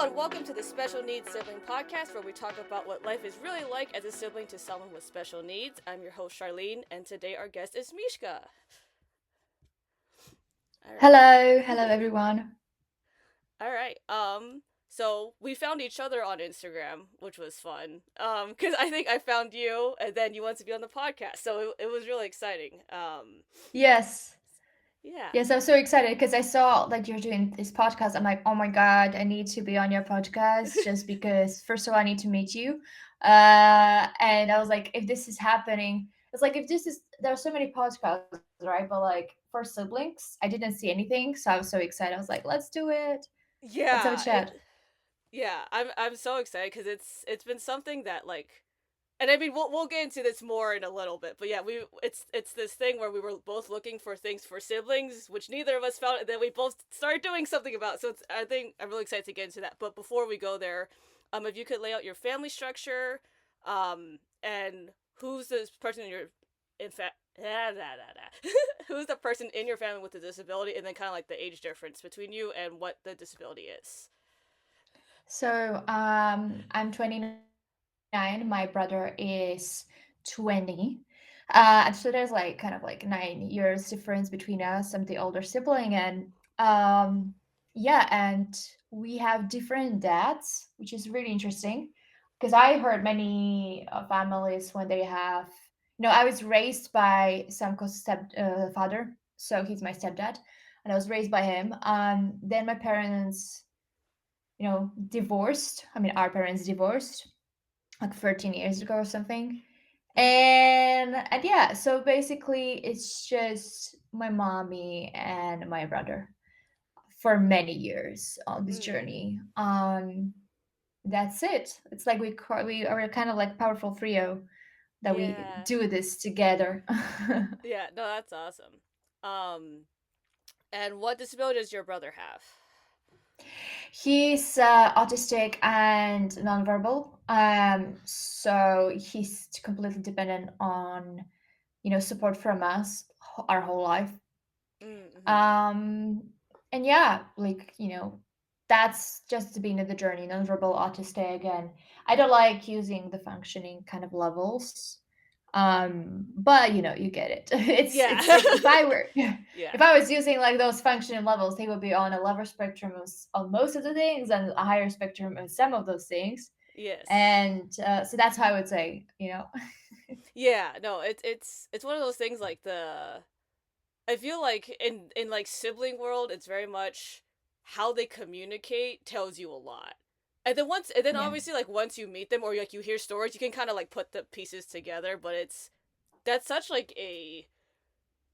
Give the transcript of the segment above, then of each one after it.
and welcome to the Special Needs Sibling Podcast, where we talk about what life is really like as a sibling to someone with special needs. I'm your host, Charlene, and today our guest is Mishka. All right. Hello everyone. All right. So we found each other on Instagram, which was fun. Because I think I found you, and then you wanted to be on the podcast, so it was really exciting. Yes, Yeah. yes, I'm so excited because I saw that you're doing this podcast. I'm like, oh my god, I need to be on your podcast just because first of all, I need to meet you, and I was like, if this is happening, it's like if this is there are so many podcasts, right? But like for siblings, I didn't see anything, so I was so excited. I was like, let's do it. Let's have a Yeah. chat. Yeah. I'm so excited because it's been something that and I mean we'll get into this more in a little bit, but yeah, it's this thing where we were both looking for things for siblings, which neither of us found, and then we both started doing something about. So I think I'm really excited to get into that. But before we go there, if you could lay out your family structure, and who's this person in your in fact. Who's the person in your family with a disability, and then kind of like the age difference between you and what the disability is. So, I'm 29. My brother is 20. And so there's like kind of like 9 years difference between us. I'm the older sibling, and yeah, and we have different dads, which is really interesting because I heard many families when they have, I was raised by Samko's step father, so he's my stepdad, and I was raised by him. Then my parents, divorced. I mean, our parents divorced like 13 years ago or something. Mm-hmm. And yeah, so basically it's just my mommy and my brother for many years on this Mm. journey. That's it. It's like we are kind of like powerful trio that we Yeah. do this together. Yeah. No, that's awesome. Um, and what disability does your brother have? He's autistic and nonverbal. So he's completely dependent on, support from us our whole life. Mm-hmm. Um, and yeah, like, that's just the beginning of the journey, nonverbal autistic. And I don't like using the functioning kind of levels. But you get it. Yeah. It's like if I were Yeah. if I was using like those functioning levels, they would be on a lower spectrum on most of the things and a higher spectrum on some of those things. Yes. And so that's how I would say. Yeah. No, it's one of those things like the I feel like in like sibling world, it's very much how they communicate tells you a lot. And then Yeah. obviously like once you meet them or like you hear stories, you can kind of like put the pieces together, but that's such like a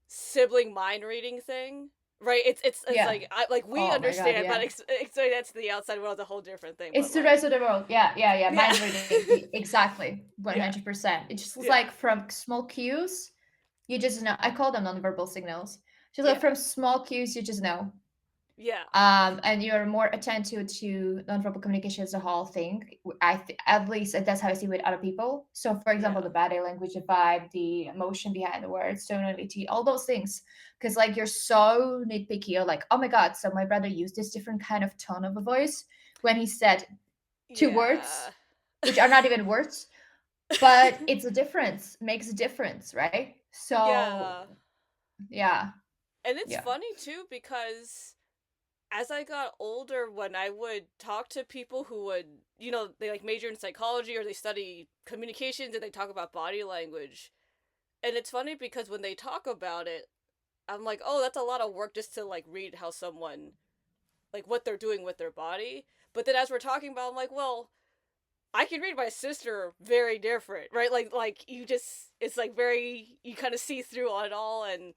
sibling mind reading thing, right? It's Yeah. like like we Oh my god, understand, but yeah. explain that to the outside world is a whole different thing. It's But the like, rest of the world. Yeah, yeah, yeah. yeah, Mind reading. Exactly. yeah, 100%. It just was yeah, like from small cues, you just know. I call them nonverbal signals. Just like yeah, from small cues, you just know. yeah, And you're more attentive to nonverbal communication as a whole thing. At least that's how I see with other people. So, for example, yeah, the body language, the vibe, the emotion behind the words, tonality, all those things. Because like you're so nitpicky, you're like, oh my god, so my brother used this different kind of tone of a voice when he said two yeah, words, which are not even words, but it's a difference, makes a difference, right? So yeah. yeah, And it's yeah, funny too because as I got older, when I would talk to people who would, they like major in psychology or they study communications and they talk about body language. And it's funny because when they talk about it, I'm like, oh, that's a lot of work just to like read how someone, like what they're doing with their body. But then as we're talking about, I'm like, well, I can read my sister very different, right? Like you just, it's like very, you kind of see through on it all. And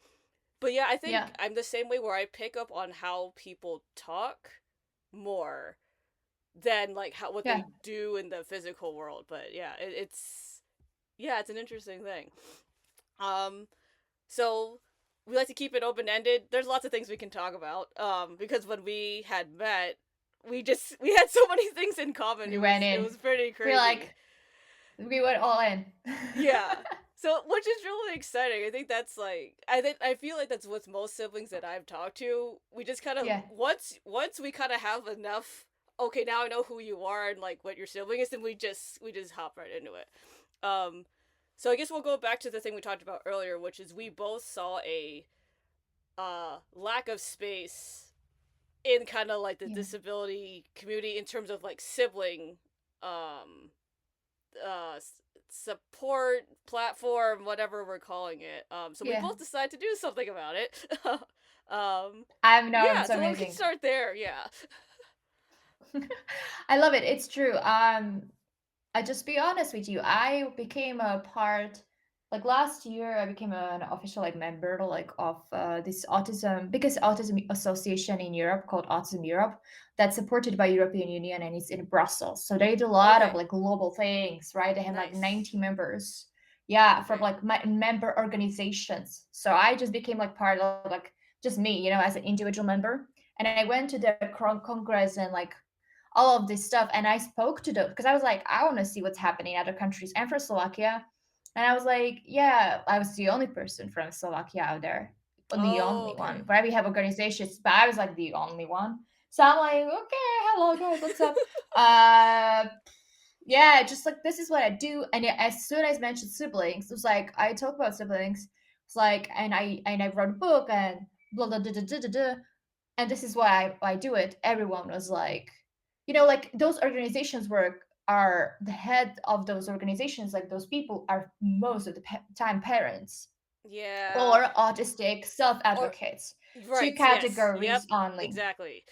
but yeah, I yeah, think I'm the same way where I pick up on how people talk more than like how what yeah. they do in the physical world. But yeah, it's yeah, it's an interesting thing. Um, so we like to keep it open ended. There's lots of things we can talk about. Because when we had met, we had so many things in common. We It went it in. was pretty We crazy. like we went all in. Yeah. So, which is really exciting. I think that's like I feel like that's with most siblings that I've talked to. We just kind of Yeah, once we kind of have enough okay, now I know who you are and like what your sibling is, and we just hop right into it. Um, so I guess we'll go back to the thing we talked about earlier, which is we both saw a lack of space in kind of like the Yeah. disability community in terms of like sibling um support platform, whatever we're calling it. So we Yeah. both decided to do something about it. um I know, yeah, it's so we can amazing. start there. Yeah. I love it. It's true. I just be honest with you. I became a part like last year. I became an official like member like of this autism because autism association in Europe called Autism Europe that's supported by European Union and it's in Brussels. So they do a lot of Okay. like global things, right? They have like Nice. 90 members. Yeah, from Okay. like member organizations. So I just became like part of like just me, as an individual member. And I went to the congress and like all of this stuff. And I spoke to them because I was like, I want to see what's happening in other countries. And for Slovakia. And I was like, yeah, I was the only person from Slovakia out there. The Oh, only one. okay. Right? We have organizations, but I was like the only one. So I'm like, okay, hello guys, what's up? Uh yeah, just like this is what I do. And yeah, as soon as I mentioned siblings, it was like I talk about siblings. It's like and I wrote a book and blah blah blah blah blah, blah, and this is why I do it. Everyone was like, like those organizations work are the head of those organizations, like those people are most of the time parents Yeah. or autistic self Or advocates, two right. Yes. Yep. categories only. Exactly.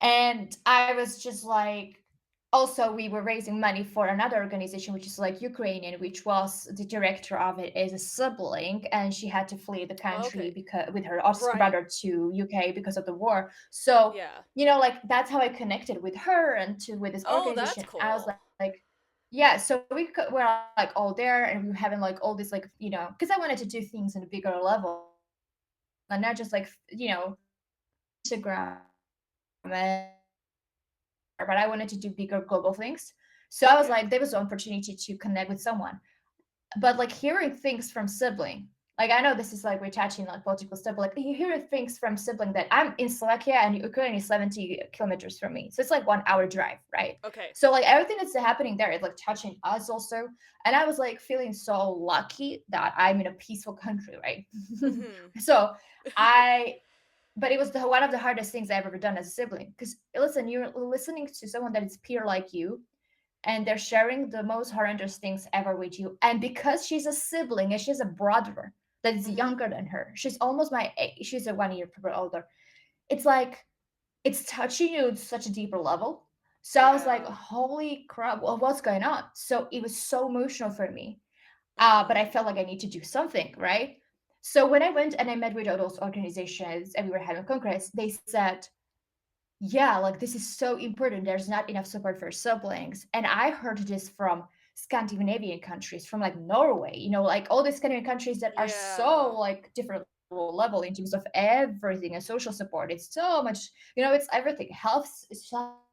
And I was just like, also we were raising money for another organization which is like Ukrainian, which was the director of it is a sibling, and she had to flee the country Okay. because with her autistic Right. brother to UK because of the war. So Yeah. like that's how I connected with her and to with this Oh, that's organization. I was cool. like yeah, so were like all there and we were having like all this like because I wanted to do things in a bigger level and not just like Instagram and but I wanted to do bigger global things. So I was Yeah. like, there was an opportunity to connect with someone. But like hearing things from sibling, like I know this is like we're touching like political stuff, but like you hear things from sibling that I'm in Slovakia and Ukraine is 70 kilometers from me. So it's like 1 hour drive, right? Okay. So like everything that's happening there is like touching us also. And I was like feeling so lucky that I'm in a peaceful country, right? Mhm. So I but it was one of the hardest things I've ever done as a sibling. Because listen, you're listening to someone that is peer like you, and they're sharing the most horrendous things ever with you. And because she's a sibling and she's a brother that is Mhm. younger than her, she's almost my age. She's a 1 year older. It's like it's touching you at such a deeper level. So I was like, Yeah. holy crap, well, what's going on? So it was so emotional for me. But Mhm. I felt like I need to do something, right? So when I went and I met with all those organizations and we were having congress, they said, yeah, like this is so important. There's not enough support for siblings. And I heard this from Scandinavian countries, from like Norway, like all the Scandinavian countries that are so Yeah. like different level in terms of everything and social support. It's so much, it's everything. Health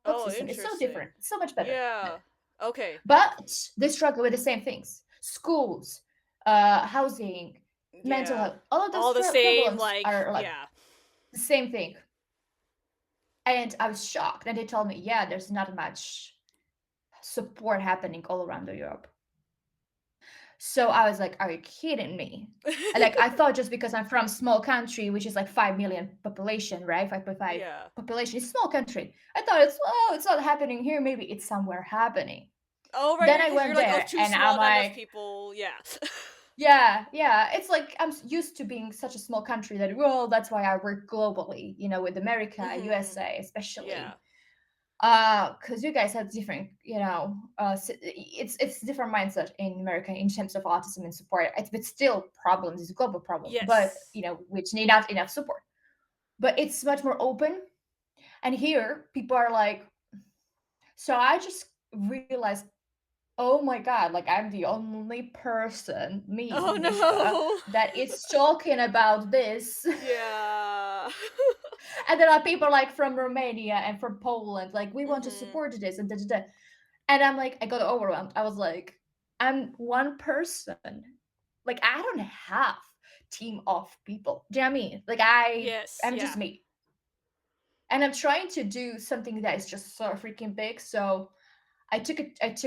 Oh, system. It's so different. interesting. It's so much better. Yeah. Okay. But they struggle with the same things. Schools, housing, mental Yeah. health. All of those All the same, problems like, are like yeah. the same thing. And I was shocked. And they told me, yeah, there's not much support happening all around Europe. So I was like, are you kidding me? And like I thought just because I'm from a small country, which is like 5 million population, right? 5.5 Yeah. population, it's a small country. I thought it's not happening here. Maybe it's somewhere happening. Oh, right, Then I because you're went like, oh, there too and I'm small, not enough like, people. Yeah. yeah, yeah. It's like I'm used to being such a small country that, well, that's why I work globally, with America, Mhm. USA, Yeah. especially. Because you guys have different it's different mindset in America in terms of autism and support. It's still problems, it's a global problem, but Yes. which need not enough support, but it's much more open. And here people are like, so I just realized, oh my god, like I'm the only person, me, Oh Mishka, no. that is talking about this. Yeah. And there are people like from Romania and from Poland, like we want to Mhm. support this and da, da, da. And I'm like, I got overwhelmed. I was like, I'm one person. Like, I don't have team of people. Do you know what I mean? Like, Yes, I'm just yeah. me. and I'm trying to do something that is just so freaking big. So I took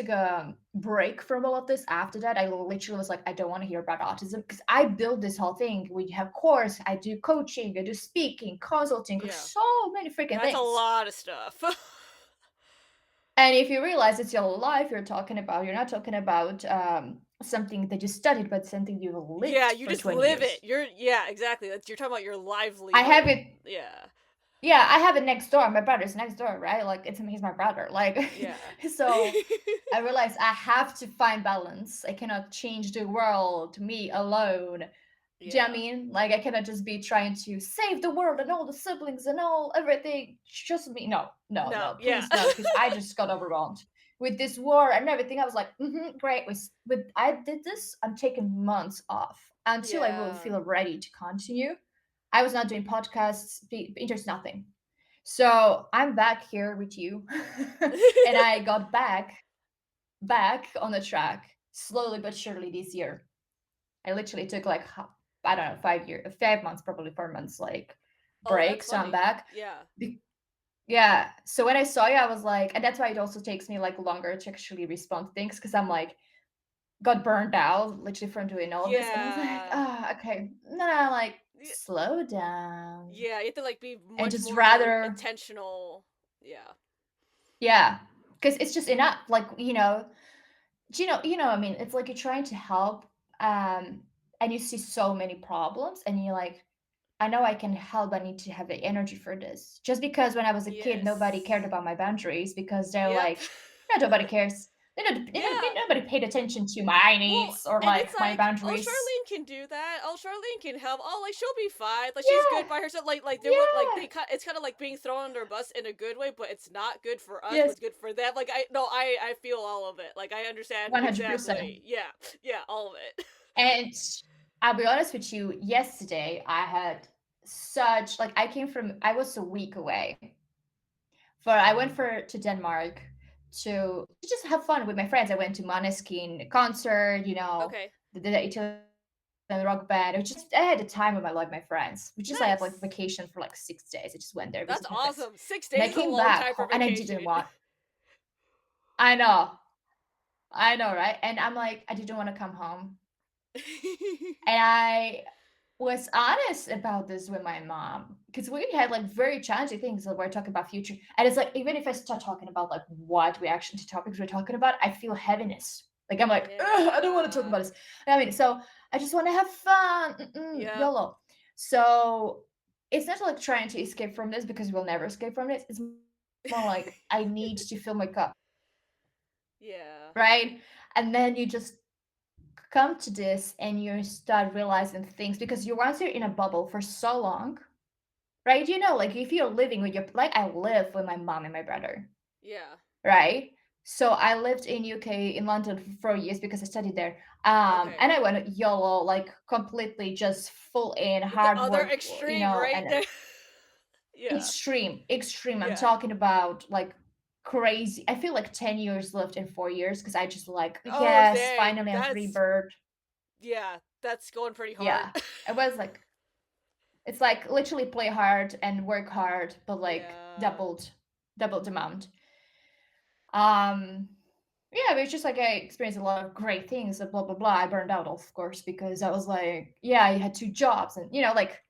a break from all of this. After that, I literally was like, I don't want to hear about autism because I built this whole thing. We have course, I do coaching, I do speaking, consulting, Yeah. so many freaking That's a things. lot of stuff. And if you realize it's your life you're not talking about something that you studied, but something you've Yeah, lived you for just 20 live it. years. Yeah, exactly. You're talking about your I have livelihood. it. Yeah. Yeah, I have it next door. My brother's next door, right? Like he's my brother. Like Yeah. so I realized I have to find balance. I cannot change the world me alone. Do you know what I Yeah. mean? Like I cannot just be trying to save the world and all the siblings and all everything. Just me. No, no, No, no. yeah. Please no, because I just got overwhelmed with this war and everything. I was like, great. With I did this. I'm taking months off until I will Yeah. feel ready to continue. I was not doing podcasts, interest nothing. So I'm back here with you, and I got back on the track slowly but surely this year. I literally took like I don't know 5 years, 5 months, probably 4 months like Oh, break. that's So I'm funny. back. Yeah. Yeah. So when I saw you, I was like, and that's why it also takes me like longer to actually respond to things because I'm like got burned out literally from doing all of this, and I was like, Yeah. okay, no, like Y- slow down Yeah, you have to like be and much just more rather, intentional. Yeah. yeah, because it's just enough. Like I mean, it's like you're trying to help, and you see so many problems, and you're like, I know I can help. I need to have the energy for this. Just because when I was a kid, nobody cared Yes. about my boundaries because they're Yep. like, no, nobody cares. Yeah. Nobody paid attention to my Well, needs or and it's like my like, oh, boundaries. Charlene can do that. Oh, Charlene can help. Oh, like she'll be fine. Like she's Yeah, good by herself. Like there would like yeah, it's kind of like being thrown under a bus in a good way, but it's not good for us. But yes, it's good for them. Like I feel all of it. Like I understand 100%. exactly. Yeah, yeah, all of it. And I'll be honest with you, yesterday I had such like I was a week away. For I went for to Denmark to just have fun with my friends. I went to Måneskin concert, Okay, the Italian rock band. It was just I had the time of my life, my friends. We just I had like nice. vacation for like 6 days. I just went there, That's visit my friends, awesome. Six and I days is a came long back time for home, and I vacation. didn't want. I know, I know, right? And I'm like, I didn't want to come home, and I was honest about this with my mom because we had like very challenging things that we're talking about future, and it's like even if I start talking about like what reaction to topics we're talking about, I feel heaviness. Like I'm like, "Ugh, I don't want to talk Yeah. about this. I mean, so I just want to have fun, Yep. YOLO. So it's not like trying to escape from this because we'll never escape from this. It's more like I need to fill my cup, Yeah. right? And then you just come to this and you start realizing things because you once you're in a bubble for so long, right? Like if you're living with your like I live with my mom and my brother, Yeah. right? So I lived in UK in London for 4 years because I studied there. Okay. And I went YOLO, like completely just full in The hard other work, extreme right and there. Yeah. extreme. I'm Yeah. talking about like crazy. I feel like 10 years lived in 4 years because I just like, Oh yes, dang. finally I'm free That's bird. yeah, that's going pretty hard. Yeah. I was like, it's like literally play hard and work hard, but like Yeah. doubled amount. Um, yeah, but it's just like I experienced a lot of great things, blah blah blah. I burned out, of course, because I was like, yeah, I had 2 jobs, and like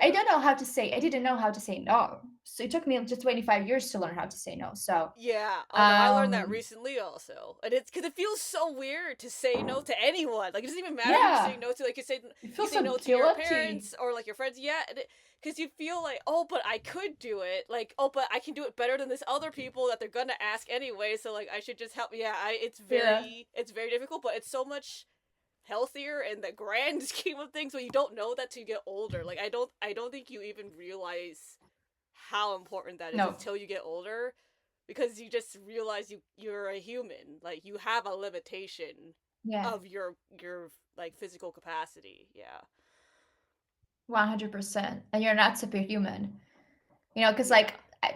I Yeah. don't know how to say. I didn't know how to say no, so it took me just 25 years to learn how to say no. So, Yeah. Oh no, I learned that um, recently also. And it's because it feels so weird to say no to anyone. Like it doesn't even matter who you're yeah, saying no to. Like it you feels say so no to your guilty. parents or like your friends. Yeah, because you feel like, oh, but I could do it. Like, oh, but I can do it better than this other people that they're gonna ask anyway. So like, I should just help. Yeah, Yeah, it's very difficult, but it's so much healthier in the grand scheme of things. But you don't know that till you get older. Like I don't think you even realize how important that is no, until you get older, because you just realize you're a human. Like you have a limitation yeah, of your like physical capacity. Yeah. 100%. And you're not superhuman. Because Yeah. like,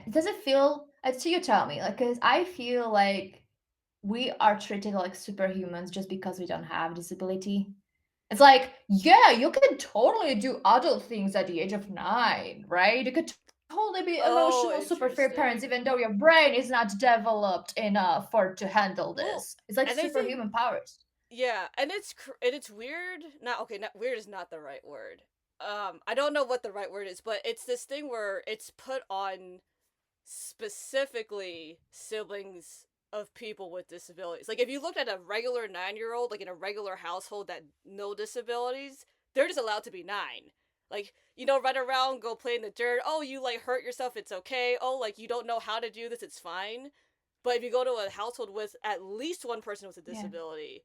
does it feel? So you tell me, like, because I feel like we are treated like superhumans just because we don't have disability. It's like, yeah, you can totally do adult things at the age of 9, right? You could totally be Oh, emotional, super fair parents, interesting. even though your brain is not developed enough for to handle Well, this. It's like and I think superhuman powers. yeah, and it's weird. Not okay. Not weird is not the right word. I don't know what the right word is, but it's this thing where it's put on specifically siblings of people with disabilities. Like if you looked at a regular 9-year-old, like in a regular household that no disabilities, they're just allowed to be 9. Like, run around, go play in the dirt. Oh, you like hurt yourself, it's okay. Oh, like you don't know how to do this, it's fine. But if you go to a household with at least one person with a Yeah. disability,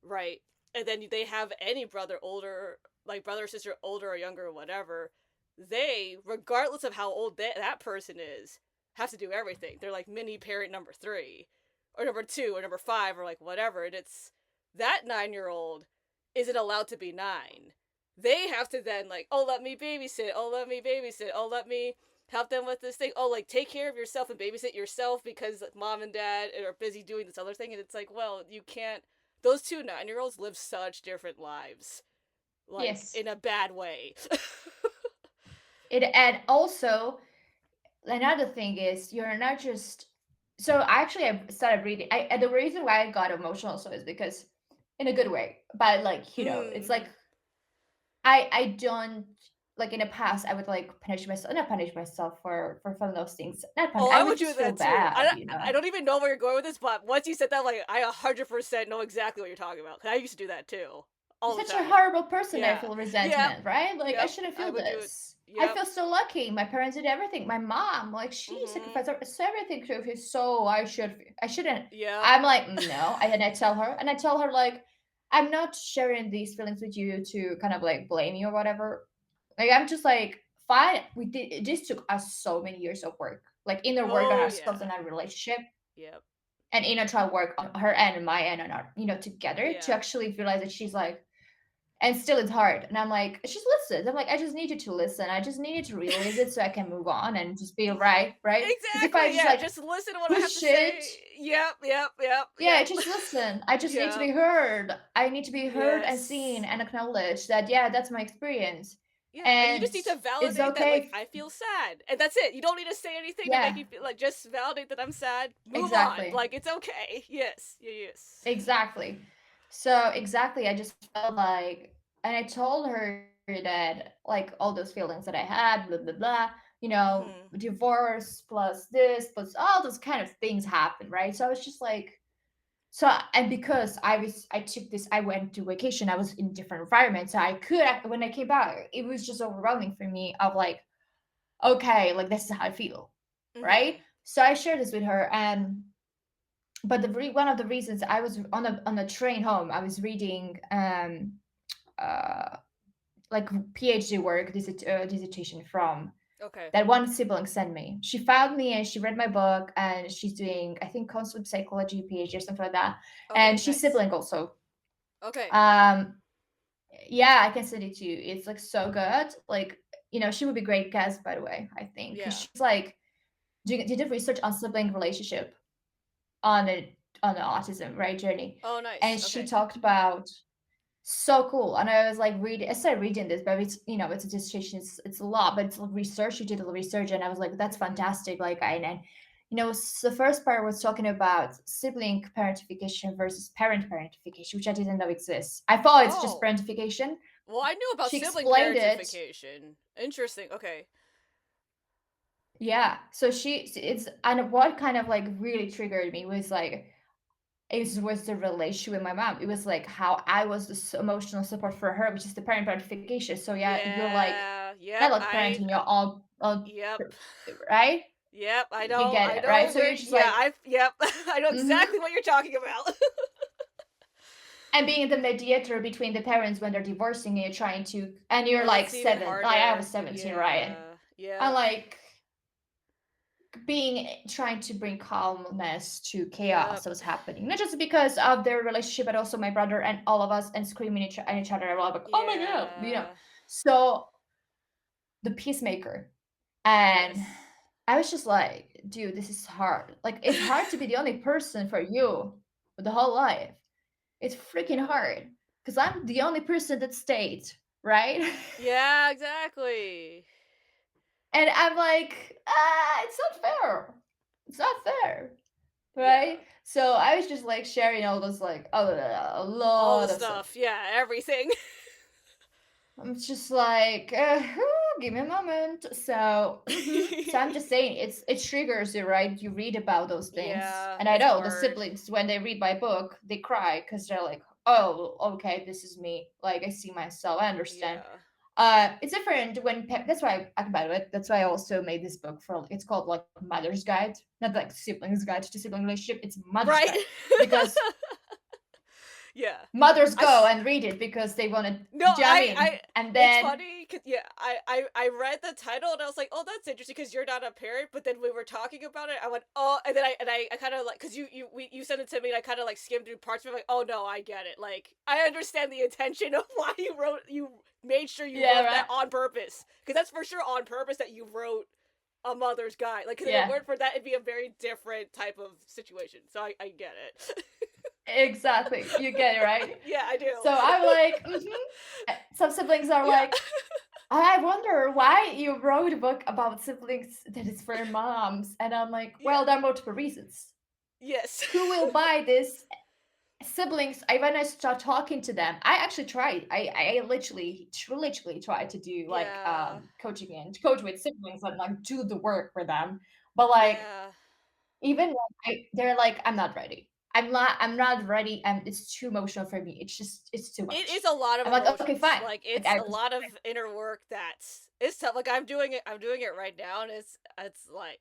right? And then they have any brother older, like brother or sister older or younger or whatever, they, regardless of how old that person is, have to do everything. They're like mini parent number 3 or number 2 or number 5 or like whatever. And it's that 9-year-old isn't allowed to be 9. They have to then like, oh, let me babysit. Oh, let me babysit. Oh, let me help them with this thing. Oh, like take care of yourself and babysit yourself because mom and dad are busy doing this other thing. And it's like, well, you can't. Those two 9-year-olds live such different lives, like Yes. in a bad way. It and also another thing is you're not just so actually I started reading I and the reason why I got emotional so is because in a good way. But like, it's like Mm-hmm. I don't like in the past I would like punish myself not punish myself for fun of those things. Not punish Oh, I I would would do just feel that too. bad, I don't even know where you're going with this, but once you said that, like, I 100% know exactly what you're talking about. Cause I used to do that too, all the Such a time. horrible person. I Yeah. feel Yep. resentment, right? Like I Yep. shouldn't I feel would do it. this. I Yep. feel so lucky. My parents did everything. My mom, like she Mm-hmm. sacrificed so everything to me. So I shouldn't. Yep. I'm like no. And I tell her, like, I'm not sharing these feelings with you to kind of like blame you or whatever. Like I'm just like fine. We did. This took us so many years of work, like inner work on Oh ourselves yeah. and our relationship, Yep. and inner child work on her end and my end and our together to Yeah. actually realize that she's like and still it's hard. And I'm like, she just listens. I'm like, I just need you to listen. I just need you to realize it so I can move on and just be right. Because if I Exactly. just Yeah. like Just listen to what I have to push it, say. Yep. Yep. Yep. yeah, Yep. just listen. I just need to Yep. be heard. I need to be heard and seen Yes. and acknowledged that yeah, that's my experience. Yeah, and you And just need to it's validate that, okay. like, I feel sad. And that's it. You don't need to say anything to make Yeah, you feel like just validate that I'm sad. Move on. exactly. Like, it's okay. Yes. Yes. Exactly. So exactly, I just felt like, and I told her that like all those feelings that I had, blah blah blah, Mm-hmm. divorce plus this plus all those kind of things happen, right? So I was just like, and because I took this, I went to vacation, I was in different environments, so I could when I came back, it was just overwhelming for me of like, okay, like this is how I feel, right? Mm-hmm. So I shared this with her, and but one of the reasons I was on a train home, I was reading uh like PhD work, dissertation from Okay. that one sibling sent me. She found me and she read my book and she's doing I think counseling psychology PhD or something like that. And Okay, she's nice. sibling also. Okay. Um yeah, I can send it to you. It's like so good. Like she would be great guest by the way. I think because Yeah. she's like did research on sibling relationship on a on the autism right journey, Oh, nice. and she Okay. talked about so cool. And I was like reading I started reading this, but it's it's a dissertation, it's a lot, but it's like research, you did a little research, and I was like that's Mm-hmm. fantastic. Like and the first part was talking about sibling parentification versus parentification, which I didn't know exists. I thought it's just Oh. parentification. Well, I knew about She sibling explained it. parentification. Interesting. Okay. Yeah, so it's and what kind of like really triggered me was like it was the relationship with my mom. It was like how I was the emotional support for her, which is the parentification. So yeah, you're like Yeah. not Yep. like parenting, you're all Yep. right. Yep. I You know. get I it, right? know So where. you're just Yeah. like, Yep. I know mm-hmm. exactly what you're talking about. And being the mediator between the parents when they're divorcing and you're trying to, and you're Oh, like that's even 7. Like I was harder. 17, right? Yeah. And Yep. like being trying to bring calmness to chaos Yep. that was happening, not just because of their relationship, but also my brother and all of us, and screaming at each other. A lot like, oh my god, Yeah. So the peacemaker, and Yes. I was just like, dude, this is hard. Like it's hard to be the only person for you for the whole life. It's freaking Yeah. hard because I'm the only person that stayed, right? Yeah, exactly. And I'm like, it's not fair. It's not fair. Yeah. Right? So I was just like sharing all those like a All the lot of stuff. stuff. Yeah, everything. I'm just like, give me a moment. So, so I'm just saying, it triggers you, right? You read about those things, Yeah, and I it's know the hard. siblings when they read my book, they cry because they're like, oh, okay, this is me. Like I see myself. I understand. Yeah. It's different when that's why I talk about it. That's why I also made this book for. It's called like Mother's Guide, not like Siblings Guide to Sibling Relationship. It's Mother's Right? Guide because Yeah. mothers I go and read it because they want to. No, Do you know what I mean? And it's then funny cuz yeah, I read the title and I was like, "Oh, that's interesting cuz you're not a parent." But then we were talking about it. I went, "Oh," and then I kind of like cuz you sent it to me and I kind of like skimmed through parts of it like, "Oh no, I get it." Like, I understand the intention of why you made sure you yeah, wrote that right. on purpose. Cuz that's for sure on purpose that you wrote a mother's guide. Like, cuz if it Yeah, weren't for that, it'd be a very different type of situation. So I get it. exactly. You get it right. Yeah, I do. So I'm like, some siblings are Yeah. like, I wonder why you wrote a book about siblings that is for moms. And I'm like, Yeah. well, there are multiple reasons. Yes. Who will buy this? Siblings, when I start talking to them, I actually tried. I literally tried to do like Yeah. coaching and coach with siblings and like do the work for them. But like Yeah. even when they're like, I'm not ready. I'm not ready, and it's too emotional for me. It's too It is much. a lot of I'm like, okay, emotions. fine. Like, Like it's a lot of inner work that's it's tough. Like, I'm doing it right now and it's like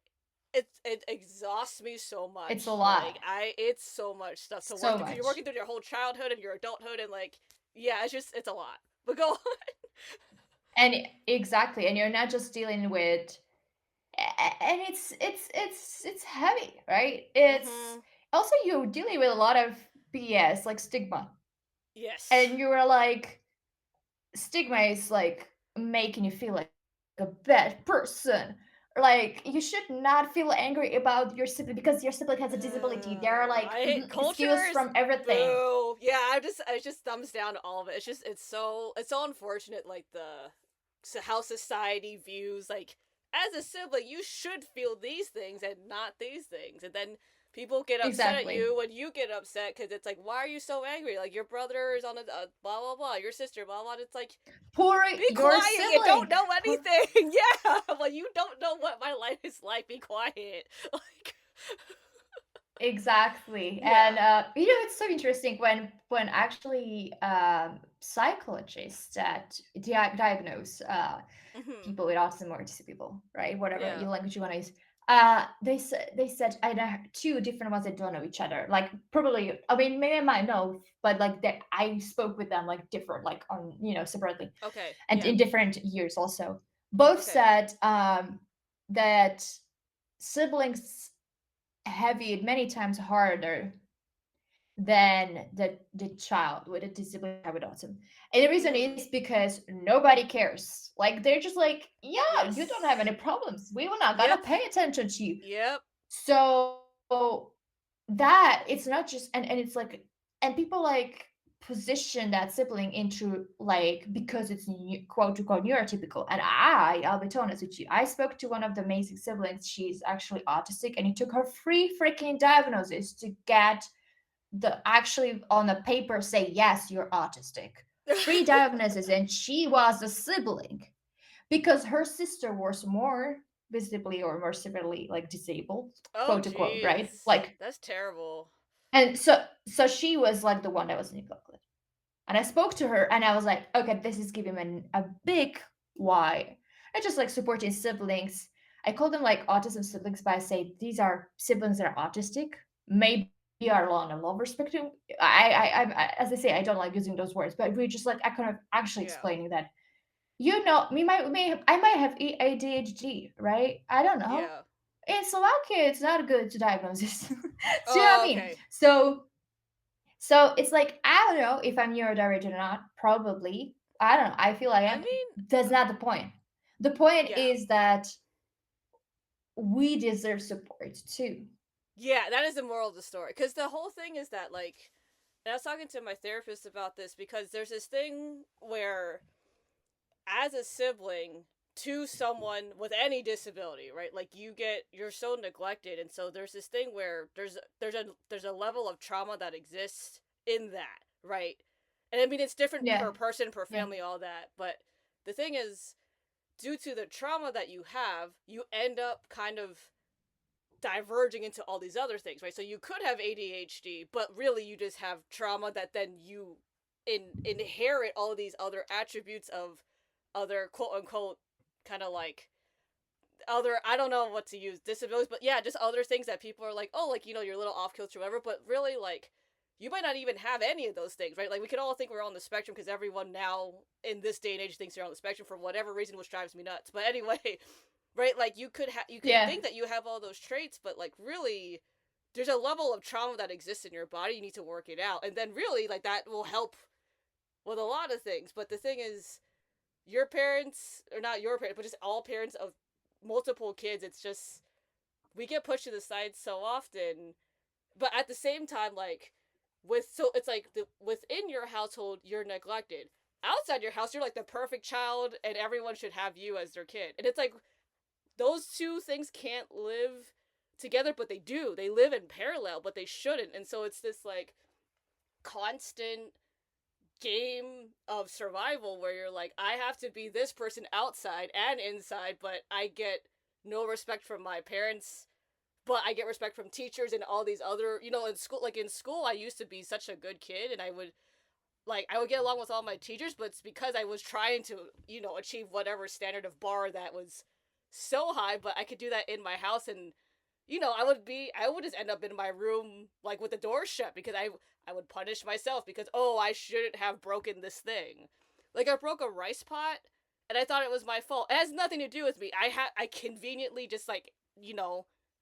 it exhausts me so it's a much. lot. Like, it's so much stuff to work So through because you're working much. through your whole childhood and your adulthood and like yeah, it's a lot. But go on. And exactly, and you're not just dealing with and it's heavy, right? It's Mhm. also you're dealing with a lot of BS like stigma. Yes. And you're like stigma is like making you feel like a bad person. Like you should not feel angry about your sibling because your sibling has a disability. There are like I hate excuse cultures. from everything. Boo. Yeah, I just thumbs down to all of it. It's just it's so unfortunate like the how society views like as a sibling you should feel these things and not these things. And then people get upset at Exactly. you when you get upset cuz it's like why are you so angry? Like your brother is on a blah blah blah, your sister blah blah. It's like Poor be your quiet. You don't sibling. know Poor anything. Yeah. Like you don't know what my life is like. Be quiet. Like exactly. And yeah. it's so interesting when actually psychologists that diagnose Mhm. people with autism or autistic people, right? Whatever Yeah. your language you want to use. They said I know two different ones that don't know each other. Like probably, I mean, maybe I might know, but like that I spoke with them like different, like on separately Okay. and Yeah. in different years also. Both Okay. said that siblings have it many times harder than the child with a disability with autism. And the reason Mhm. is because nobody cares. Like they're just like, yeah, you don't have Yes. any problems. We were not gonna Yep. pay attention to you. Yep. So that it's not just and it's like and people like position that sibling into like because it's quote unquote neurotypical. And I'll be honest with you. I spoke to one of the amazing siblings. She's actually autistic, and it took her free freaking diagnosis to get the actually on the paper say yes you're autistic free diagnosis, and she was a sibling because her sister was more visibly or more severely like disabled, Oh quote unquote, right? jeez. Like That's terrible. and so she was like the one that was neglected. And I spoke to her and I was like, okay, this is giving me a big why. I just like supporting siblings. I call them like autism siblings, but I say these are siblings that are autistic. Maybe are on a lower spectrum. As I say, I don't like using those words, but we're just like I kind of actually Yeah. explaining that. I might have ADHD, right? I don't know. Yeah. In Slovakia, it's not good to diagnose this. Do you know what I Oh, mean? okay. So it's like I don't know if I'm neurodivergent or not. Probably. I don't know. I feel I I am. mean, That's not the point. The point yeah. is that we deserve support too. Yeah, that is the moral of the story. Because the whole thing is that, like, and I was talking to my therapist about this because there's this thing where, as a sibling, to someone with any disability, right? Like you're so neglected, and so there's this thing where there's a level of trauma that exists in that, right? And I mean it's different Yeah. per person, per Yeah. family, all that, but the thing is, due to the trauma that you have, you end up kind of diverging into all these other things, right? So you could have ADHD, but really you just have trauma that then you inherit all of these other attributes of other quote unquote kind of like other, I don't know what to use, disabilities, but yeah, just other things that people are like, oh, like, you're a little off kilter or whatever, but really, like, you might not even have any of those things, right? Like, we could all think we're on the spectrum because everyone now in this day and age thinks they're on the spectrum for whatever reason, which drives me nuts. But anyway, right? Like, you could Yeah. think that you have all those traits, but like, really, there's a level of trauma that exists in your body. You need to work it out, and then really, like, that will help with a lot of things. But the thing is, your parents, or not your parents, but just all parents of multiple kids, it's just we get pushed to the side so often. But at the same time, like, it's like within your household you're neglected. Outside your house, you're like the perfect child, and everyone should have you as their kid. And it's like those two things can't live together, but they do. They live in parallel, but they shouldn't. And so it's this like constant game of survival where you're like, I have to be this person outside and inside, but I get no respect from my parents, but I get respect from teachers and all these other, in school. Like in school, I used to be such a good kid, and I would get along with all my teachers, but it's because I was trying to, achieve whatever standard of bar that was so high, but I could do that in my house, and I would just end up in my room like with the door shut because I would punish myself because, oh, I shouldn't have broken this thing. Like I broke a rice pot and I thought it was my fault. It has nothing to do with me. I conveniently just like,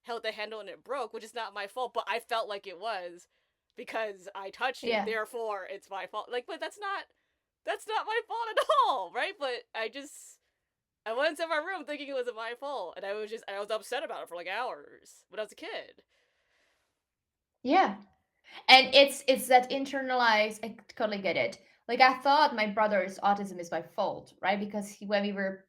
held the handle and it broke, which is not my fault, but I felt like it was because I touched it. Yeah. Therefore, it's my fault. Like, but that's not my fault at all, right? But I went into my room thinking it was my fault, and I was upset about it for like hours when I was a kid. Yeah. And it's that internalized, I totally get it. Like I thought my brother's autism is my fault, right? Because when we were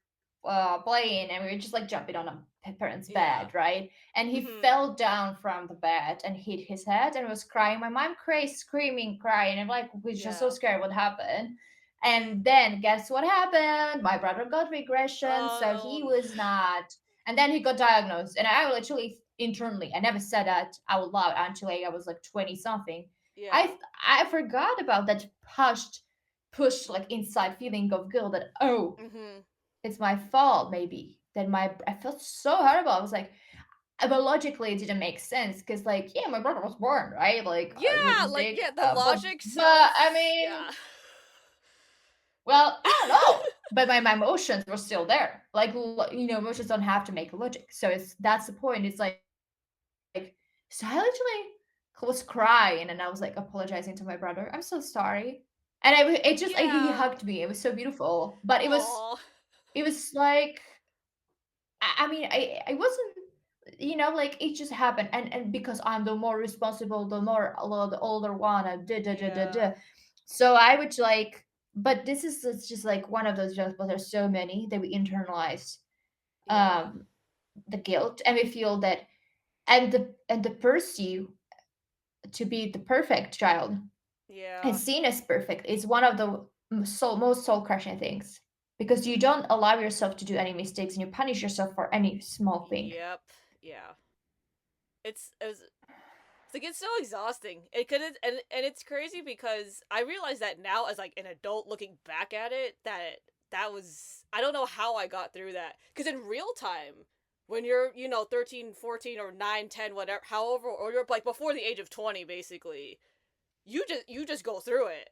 playing and we were just like jumping on a parent's Yeah. bed, right? And he Mhm. fell down from the bed and hit his head and was crying. My mom crazy, screaming, crying, and like was just so Yeah. scared what happened. Mhm. And then guess what happened? My brother got regression, so he Um. was not. And then he got diagnosed, and I literally internally, I never said that out loud until I was like 20 something. Yeah. I forgot about that push like inside feeling of guilt that, oh, Mhm. it's my fault maybe. Then I felt so horrible. I was like, but logically it didn't make sense because like yeah, my brother was born, right? Like it was a Yeah. Like, mistake. yeah. The logic But I self. mean, Yeah. well, I don't know. But my emotions were still there. Like emotions don't have to make logic. So that's the point. It's like so I literally was crying and I was like apologizing to my brother. I'm so sorry. And it just he Yeah. hugged me. It was so beautiful. But Aw. it was like I mean I wasn't like it just happened and because I'm the more responsible, the more the older one, Yeah. so I would like but this is it's just like one of those jobs, but there's so many that we internalize Yeah. um the guilt and we feel that and the pursue to be the perfect child and Yeah. seen as perfect is one of the most soul crushing things because you don't allow yourself to do any mistakes and you punish yourself for any small thing. Yep. Yeah. It's like it's so exhausting. It could and it's crazy because I realize that now as like an adult looking back at it that was, I don't know how I got through that because in real time when you're 13, 14, or 9, 10, whatever, however, or you're like before the age of 20 basically, you just go through it.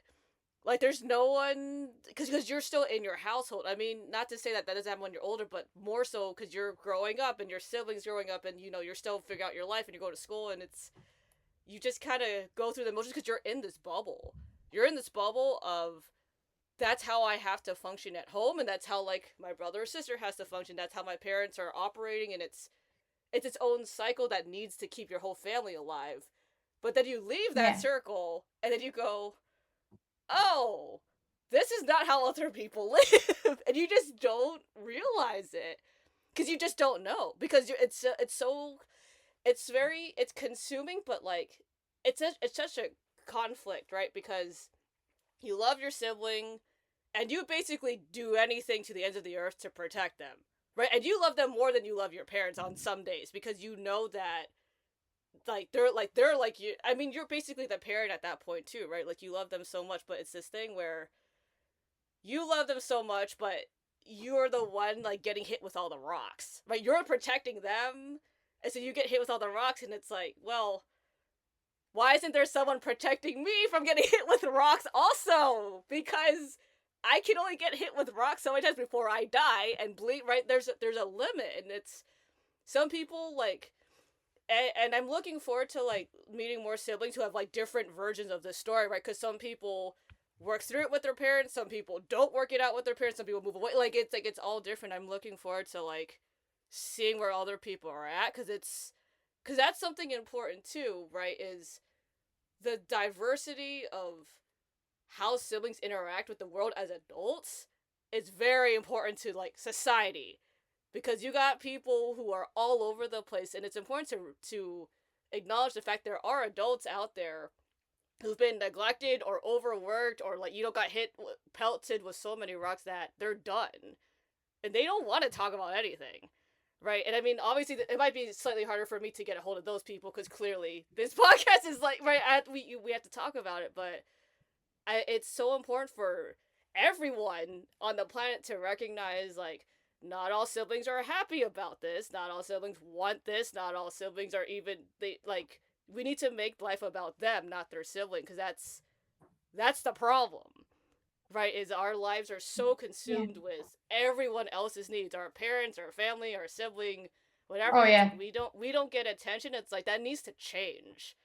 Like there's no one because you're still in your household. I mean, not to say that doesn't happen when you're older, but more so because you're growing up and your siblings growing up, and you're still figuring out your life and you go to school, and it's you just kind of go through the motions because you're in this bubble. You're in this bubble of that's how I have to function at home, and that's how like my brother or sister has to function. That's how my parents are operating, and it's its own cycle that needs to keep your whole family alive. But then you leave that Yeah. circle, and then you go, oh. this is not how other people live, and you just don't realize it because you just don't know because it's so it's consuming, but like it's such a conflict, right? Because you love your sibling, and you basically do anything to the ends of the earth to protect them, right? And you love them more than you love your parents on some days because you know that they're like you. I mean, you're basically the parent at that point too, right? Like you love them so much, but it's this thing where you love them so much, but you're the one like getting hit with all the rocks, right? You're protecting them, and so you get hit with all the rocks, and it's like, well, why isn't there someone protecting me from getting hit with rocks also? Because I can only get hit with rocks so many times before I die and bleed. Right? There's a limit, and it's some people like, and I'm looking forward to like meeting more siblings who have like different versions of this story, right? Because some people work through it with their parents, some people don't work it out with their parents, some people move away. Like it's all different. I'm looking forward to like seeing where other people are at because that's something important too, right? Is the diversity of how siblings interact with the world as adults is very important to like society because you got people who are all over the place, and it's important to acknowledge the fact there are adults out there who've been neglected or overworked or like got hit pelted with so many rocks that they're done and they don't want to talk about anything, right? And I mean, obviously, it might be slightly harder for me to get a hold of those people because clearly this podcast is like right at we have to talk about it, but it's so important for everyone on the planet to recognize like not all siblings are happy about this, not all siblings want this, not all siblings are even they like we need to make life about them, not their sibling, because that's the problem, right? Is our lives are so Yeah. consumed with everyone else's needs, our parents, our family, our sibling, whatever, Oh and it's like yeah. we don't get attention. It's like that needs to change.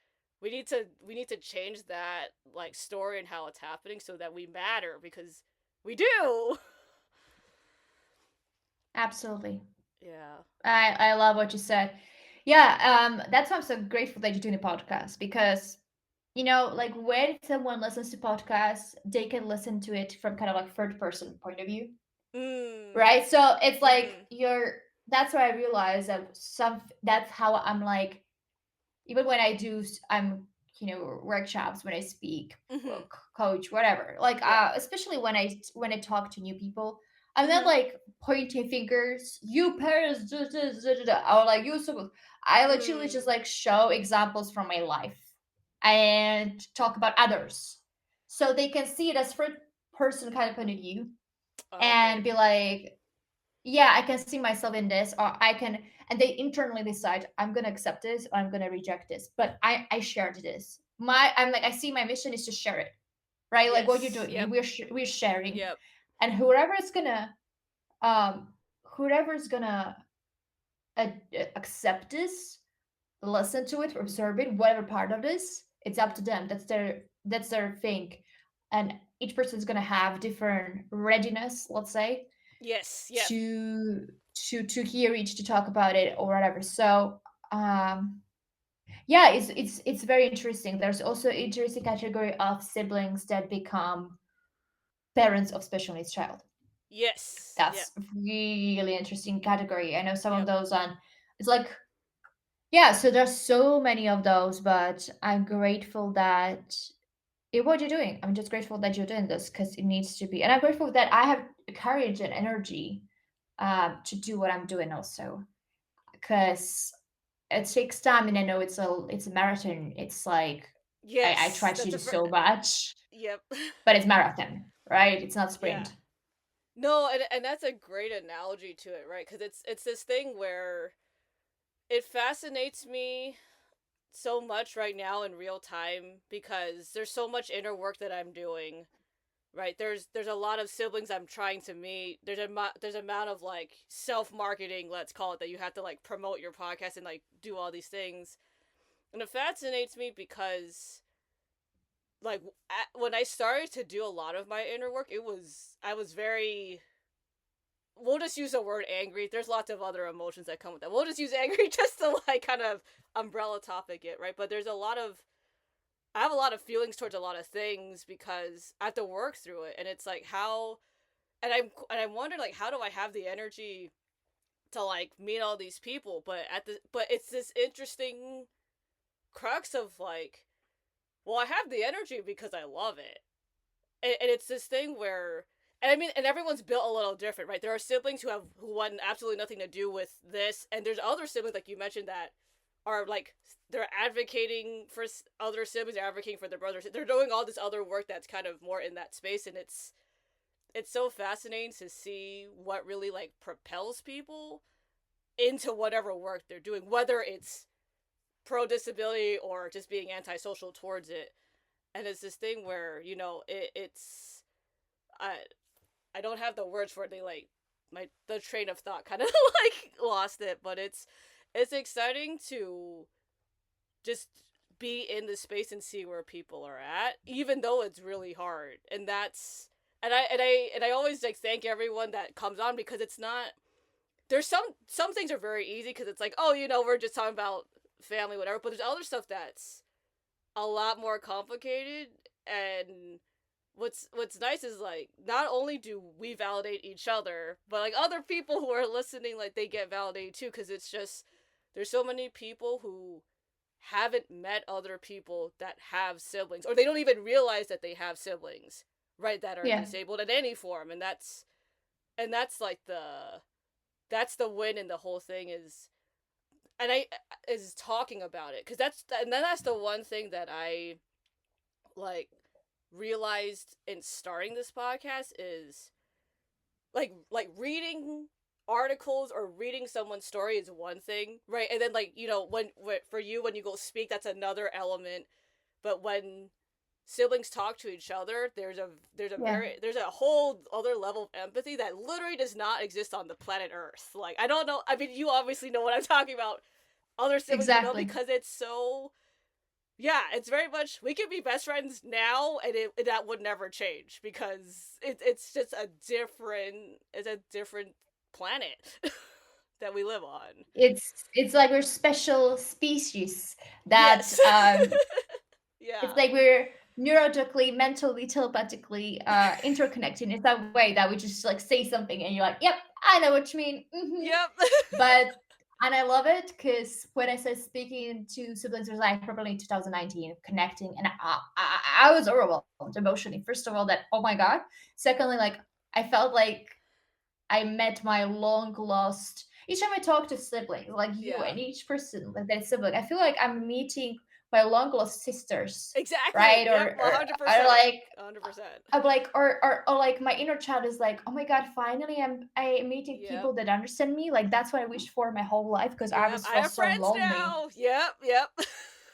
We need to change that like story and how it's happening so that we matter because we do. Absolutely. Yeah. I love what you said. Yeah, that's why I'm so grateful that you're doing a podcast because like when someone listens to podcasts, they can listen to it from kind of like third person point of view, Mm. right? So it's like Mhm. that's why I realized that that's how I'm like even when I do I'm workshops when I speak Mhm. coach whatever like Yeah. especially when I talk to new people I'm not Mhm. like pointing fingers you parents or like you so I literally just Mm. like show examples from my life and talk about others so they can see it as first person kind of point of view and Okay. be like yeah, I can see myself in this, or I can, and they internally decide I'm gonna accept this or I'm gonna reject this. But I shared this. I'm like I see my mission is to share it, right? Like what you're Yes. doing, Yep. we're sharing, Yep. and um, whoever's gonna uh, accept this, listen to it, observe it, whatever part of this, it's up to Mhm. them. That's their thing, and each person's gonna have different readiness, let's say, Yes. Yep. to to hear each to talk about it or whatever. So um yeah, it's very interesting. There's also interesting category of siblings that become parents of special needs child. Yes. Yep. That's really interesting category. I know some of Yep. those on it's like yeah, so there's so many of those, but I'm grateful that what you're doing. I'm just grateful that you're doing this because it needs to be, and I'm grateful that I have courage and energy to do what I'm doing also because it takes time and I know it's a marathon. It's like I try Yes. to That's do a so much, Yep. but it's marathon, right? It's not Yeah. sprint. No, and that's a great analogy to it, right? Because it's this thing where it fascinates me so much right now in real time because there's so much inner work that I'm doing. Right, there's a lot of siblings I'm trying to meet. There's amount of like self marketing, let's call it, that you have to like promote your podcast and like do all these things, and it fascinates me because like when I started to do a lot of my inner work, I was very, we'll just use the word angry. There's lots of other emotions that come with that. We'll just use angry just to like kind of umbrella topic it, right? But there's a lot of I have a lot of feelings towards a lot of things because I have to work through it, and it's like how, and I'm wondering like how do I have the energy to like meet all these people, but it's this interesting crux of like, well, I have the energy because I love it, and it's this thing where, and I mean, and everyone's built a little different, right? There are siblings who want absolutely nothing to do with this, and there's other siblings like you mentioned that are like they're advocating for other siblings, they're advocating for their brothers, they're doing all this other work that's kind of more in that space, and it's so fascinating to see what really like propels people into whatever work they're doing, whether it's pro disability or just being antisocial towards it. And it's this thing where it's I I don't have the words for it. They like the train of thought kind of like lost it, but it's exciting to just be in the space and see where people are at, even though it's really hard. And that's and I always like thank everyone that comes on because it's not there's some things are very easy because it's like, oh, we're just talking about family, whatever. But there's other stuff that's a lot more complicated. And what's nice is like not only do we validate each other, but like other people who are listening, like they get validated too. Because it's just there's so many people who haven't met other people that have siblings, or they don't even realize that they have siblings, right? That are Yeah. disabled in any form, and that's like that's the win in the whole thing and I is talking about it because that's the one thing that I like realized in starting this podcast is like reading articles or reading someone's story is one thing, right? And then like when for you when you go speak, that's another element. But when siblings talk to each other, Yeah. there's a whole other level of empathy that literally does not exist on the planet Earth. Like I don't know, I mean you obviously know what I'm talking about, other siblings will know Exactly. because it's so yeah, it's very much we can be best friends now, and that would never change because it's just a different planet that we live on. It's like we're special species that Yes. it's Yeah. like we're neurologically, mentally, telepathically interconnected in that way that we just like say something and you're like, yep, I know what you mean. Yep. But and I love it because when I said speaking to siblings was like probably in 2019, connecting, and I was overwhelmed emotionally. First of all, that oh my god. Secondly, like I felt like I met my long lost. Each time I talk to siblings, like you Yeah. and each person, like that sibling, I feel like I'm meeting my long lost sisters, Exactly. right? Yep. Or 100%. like 100%. I'm like, or like my inner child is like, oh my god, finally I meeting Yep. people that understand me. Like that's what I wished for my whole life because I Yep. was I have felt so friends lonely. now. Yep. Yep. Exactly.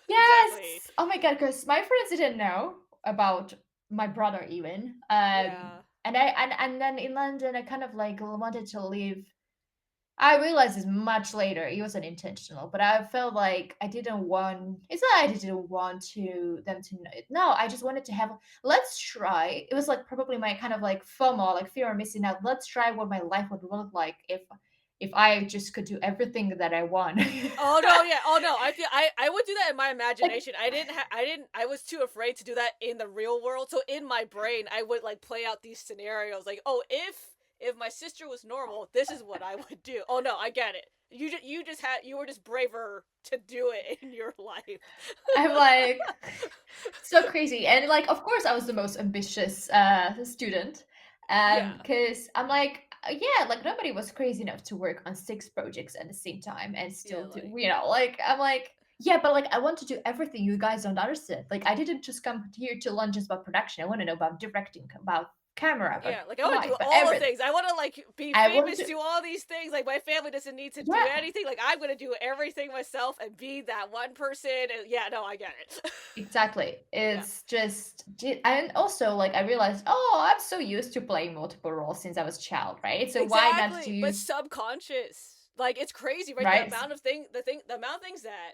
Yes. Oh my god, because my friends didn't know about my brother even. Yeah. And then in London, I kind of like wanted to leave. I realized this much later. It wasn't intentional, but I felt like I didn't want. It's not I didn't want to them to know. No, I just wanted to have. Let's try. It was like probably my kind of like FOMO, like fear of missing out. Let's try what my life would look like if I just could do everything that I want. Oh no, yeah. Oh no, I feel I would do that in my Like imagination. I was too afraid to do that in the real world. So in my brain, I would like play out these scenarios like, "Oh, if my sister was normal, this is what I would do." Oh no, I get it. You were just braver to do it in your life. I'm like so crazy. And like of course I was the most ambitious student. Yeah. Because I'm like yeah, like nobody was crazy enough to work on 6 projects at the same time and Yeah, still do, like like I'm like yeah, but like I want to do everything you guys don't understand. Like I didn't just come here to learn just about production. I want to know about directing, about camera, about yeah, like I want to light, do but all the everything. things. I want to like be I want famous, to do all these things. Like my family doesn't need to do yeah. anything. Like I'm gonna do everything myself and be that one person. And yeah, no, I get it. Exactly. Yeah. It's just, and also like I realized, oh, I'm so used to playing multiple roles since I was a child, right? So why not to Exactly, but use, subconscious. Like it's crazy, right? The right? amount of the amount of things that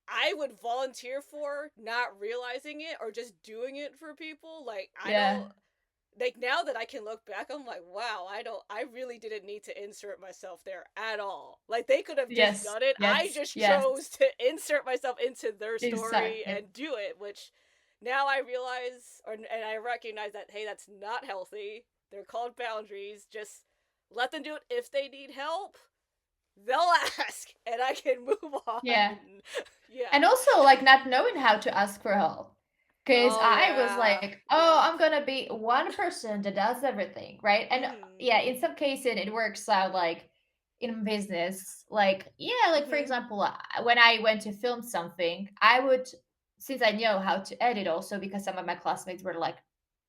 I would volunteer for, not realizing it or just doing it for people. Like I Yeah. don't like now that I can look back, I'm like, wow, I really didn't need to insert myself there at all. Like they could have just Yes. done it. I Yes. just Yes. chose to insert myself into their story Exactly. and do it, which now I realize, or and I recognize that hey, that's not healthy. They're called boundaries. Just let them do it. If they need help, they'll ask, and I can move on. Yeah. And Yeah. also like not knowing how to ask for help. Because Oh I was yeah. like, oh, Yep. I'm gonna be one person that does everything, right? And Mhm. yeah, in some cases it works out like in business. Like, yeah, like for Mhm. example, when I went to film something, I would, since I know how to edit also, because some of my classmates were like,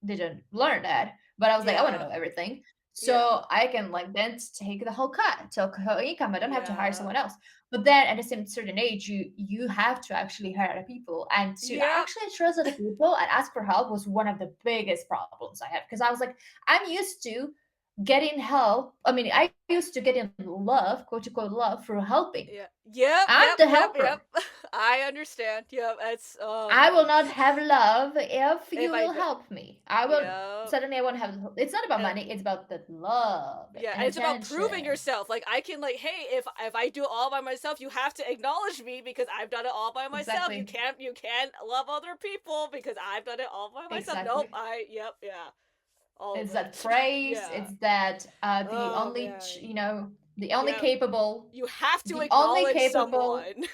didn't learn that, but I was like, I want to Yeah. know everything. Yeah. So I can like then take the whole cut, take whole income. I don't have to hire Yeah. someone else. But then at a certain age, you have to actually hire other people, and to Yep. actually trust other people and ask for help was one of the biggest problems I had, because I was like, I'm used to getting help. I mean, I used to getting love, quote unquote love, through helping. Yeah. Yep. I'm Yep. the Yep. Yep. helper. I understand. Yep. It's oh I will man. not have love if If you I will d- help me. I will Yep. suddenly I won't have. It's not about And money. It's about the love yeah, and and it's about proving attention. yourself. Like I can like, hey, if I do it all by myself, you have to acknowledge me because I've done it all by myself. Exactly. You can't love other people because I've done it all by myself. Nope. Exactly. Yep, yeah. All of It's that it. praise. Yeah. It's that the Oh only man. the only Yep. capable, You have to the only acknowledge capable. someone.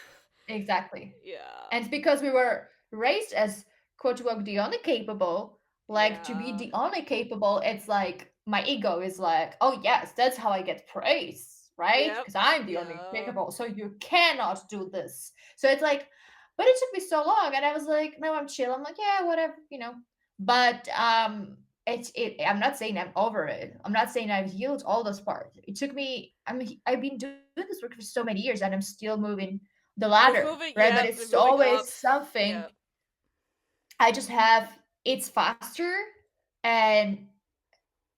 Exactly. Yeah. And because we were raised as quote unquote the only capable, like to be Yeah. the only capable, it's like my ego is like, oh yes, that's how I get praise, right? Yep. Because I'm the only Yeah. capable, so you cannot do this. So it's like, but it took me so long, and I was like, no, I'm chill. I'm like, yeah, whatever, you know. But I'm not saying I'm over it. I'm not saying I've healed all those parts. It took me. I've been doing this work for so many years, and I'm still moving the You're ladder, moving, right? But yep, you're it's moving up. always something Yep. I just have. It's faster, and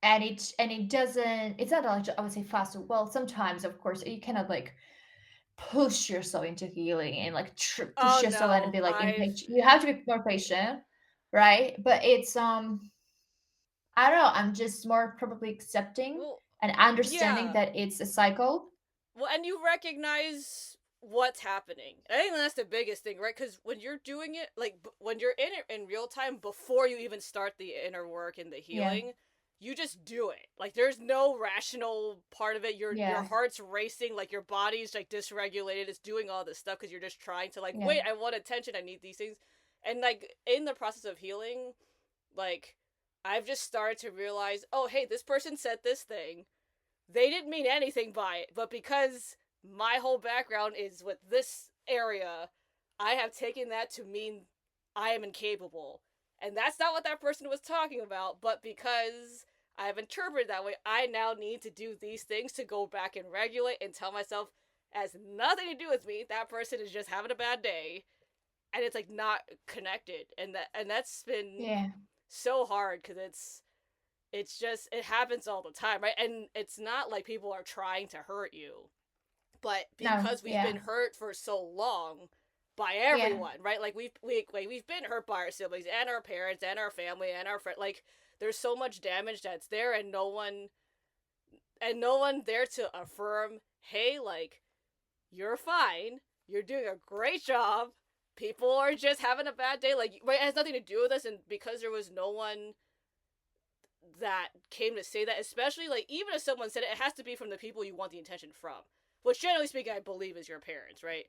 it doesn't. It's not like I would say faster. Well, sometimes of course you cannot like push yourself into healing and like push Oh yourself and no. be like I've impatient. You have to be more patient, right? But it's I don't know. I'm just more probably accepting well and understanding yeah. that it's a cycle. Well, and you recognize what's happening. I think that's the biggest thing, right? Because when you're doing it, like when you're in it in real time before you even start the inner work and the Yeah, healing, you just do it. Like there's no rational part of it. Your yeah, heart's racing, like your body's like dysregulated. It's doing all this stuff because you're just trying to like, yeah. wait, I want attention. I need these things, and like in the process of healing, like I've just started to realize, oh hey, this person said this thing, they didn't mean anything by it, but because my whole background is with this area, I have taken that to mean I am incapable. And that's not what that person was talking about, but because I have interpreted that way, I now need to do these things to go back and regulate and tell myself it has nothing to do with me. That person is just having a bad day. And it's like not connected. And that's been Yeah. so hard because it's just it happens all the time, right? And it's not like people are trying to hurt you, but No. because we've been Yeah. hurt for so long by Yeah. everyone, right? Like we've been hurt by our siblings and our parents and our family and our friends. Like there's so much damage that's there, and no one there to affirm, hey, like you're fine, you're doing a great job. People are just having a bad day. Like right, it has nothing to do with us, and because there was no one that came to say that, especially like even if someone said it, it has to be from the people you want the attention from, which generally speaking I believe is your parents, right?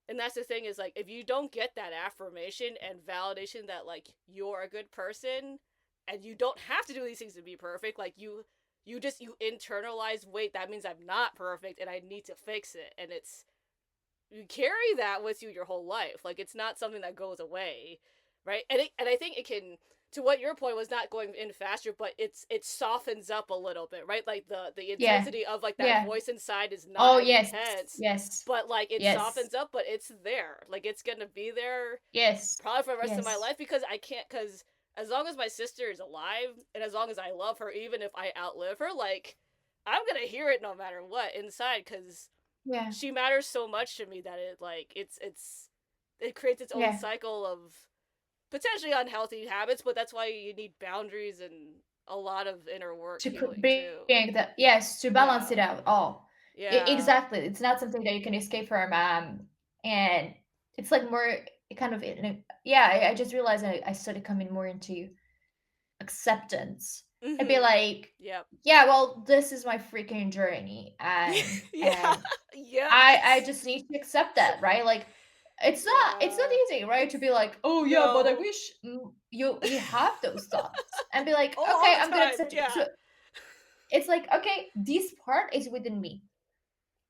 And that's the thing is like if you don't get that affirmation and validation that like you're a good person and you don't have to do these things to be perfect, like you internalize, wait, that means I'm not perfect and I need to fix it. And it's you carry that with you your whole life. Like it's not something that goes away, right? And I think it can, to what your point was, not going in faster, but it softens up a little bit, right? Like the Yeah. intensity of like that Yeah. voice inside is not Oh as yes. intense, Yes. but like it Yes. softens up, but it's there. Like it's gonna be there Yes. probably for the rest of my Yes. life because I can't, because as long as my sister is alive and as long as I love her, even if I outlive her, like I'm gonna hear it no matter what inside because Yeah. she matters so much to me that it like it creates its own Yeah. cycle of potentially unhealthy habits, but that's why you need boundaries and a lot of inner work To healing too. bring the, yes, to balance it Yeah. out all. Yeah. Exactly. It's not something that you can escape from, and it's like more. it kind of yeah, I just realized I started coming more into acceptance. I'd be Mhm. like, Yep. yeah, well, this is my freaking journey, Yeah. and Yep. I It's just need to accept that, right? Like, it's not yeah. easy, right? To It's be like, oh yeah, but I no. wish you have those thoughts, and be like, Oh, all okay, the I'm gonna time. accept it. Yeah. So it's like, okay, this part is within me.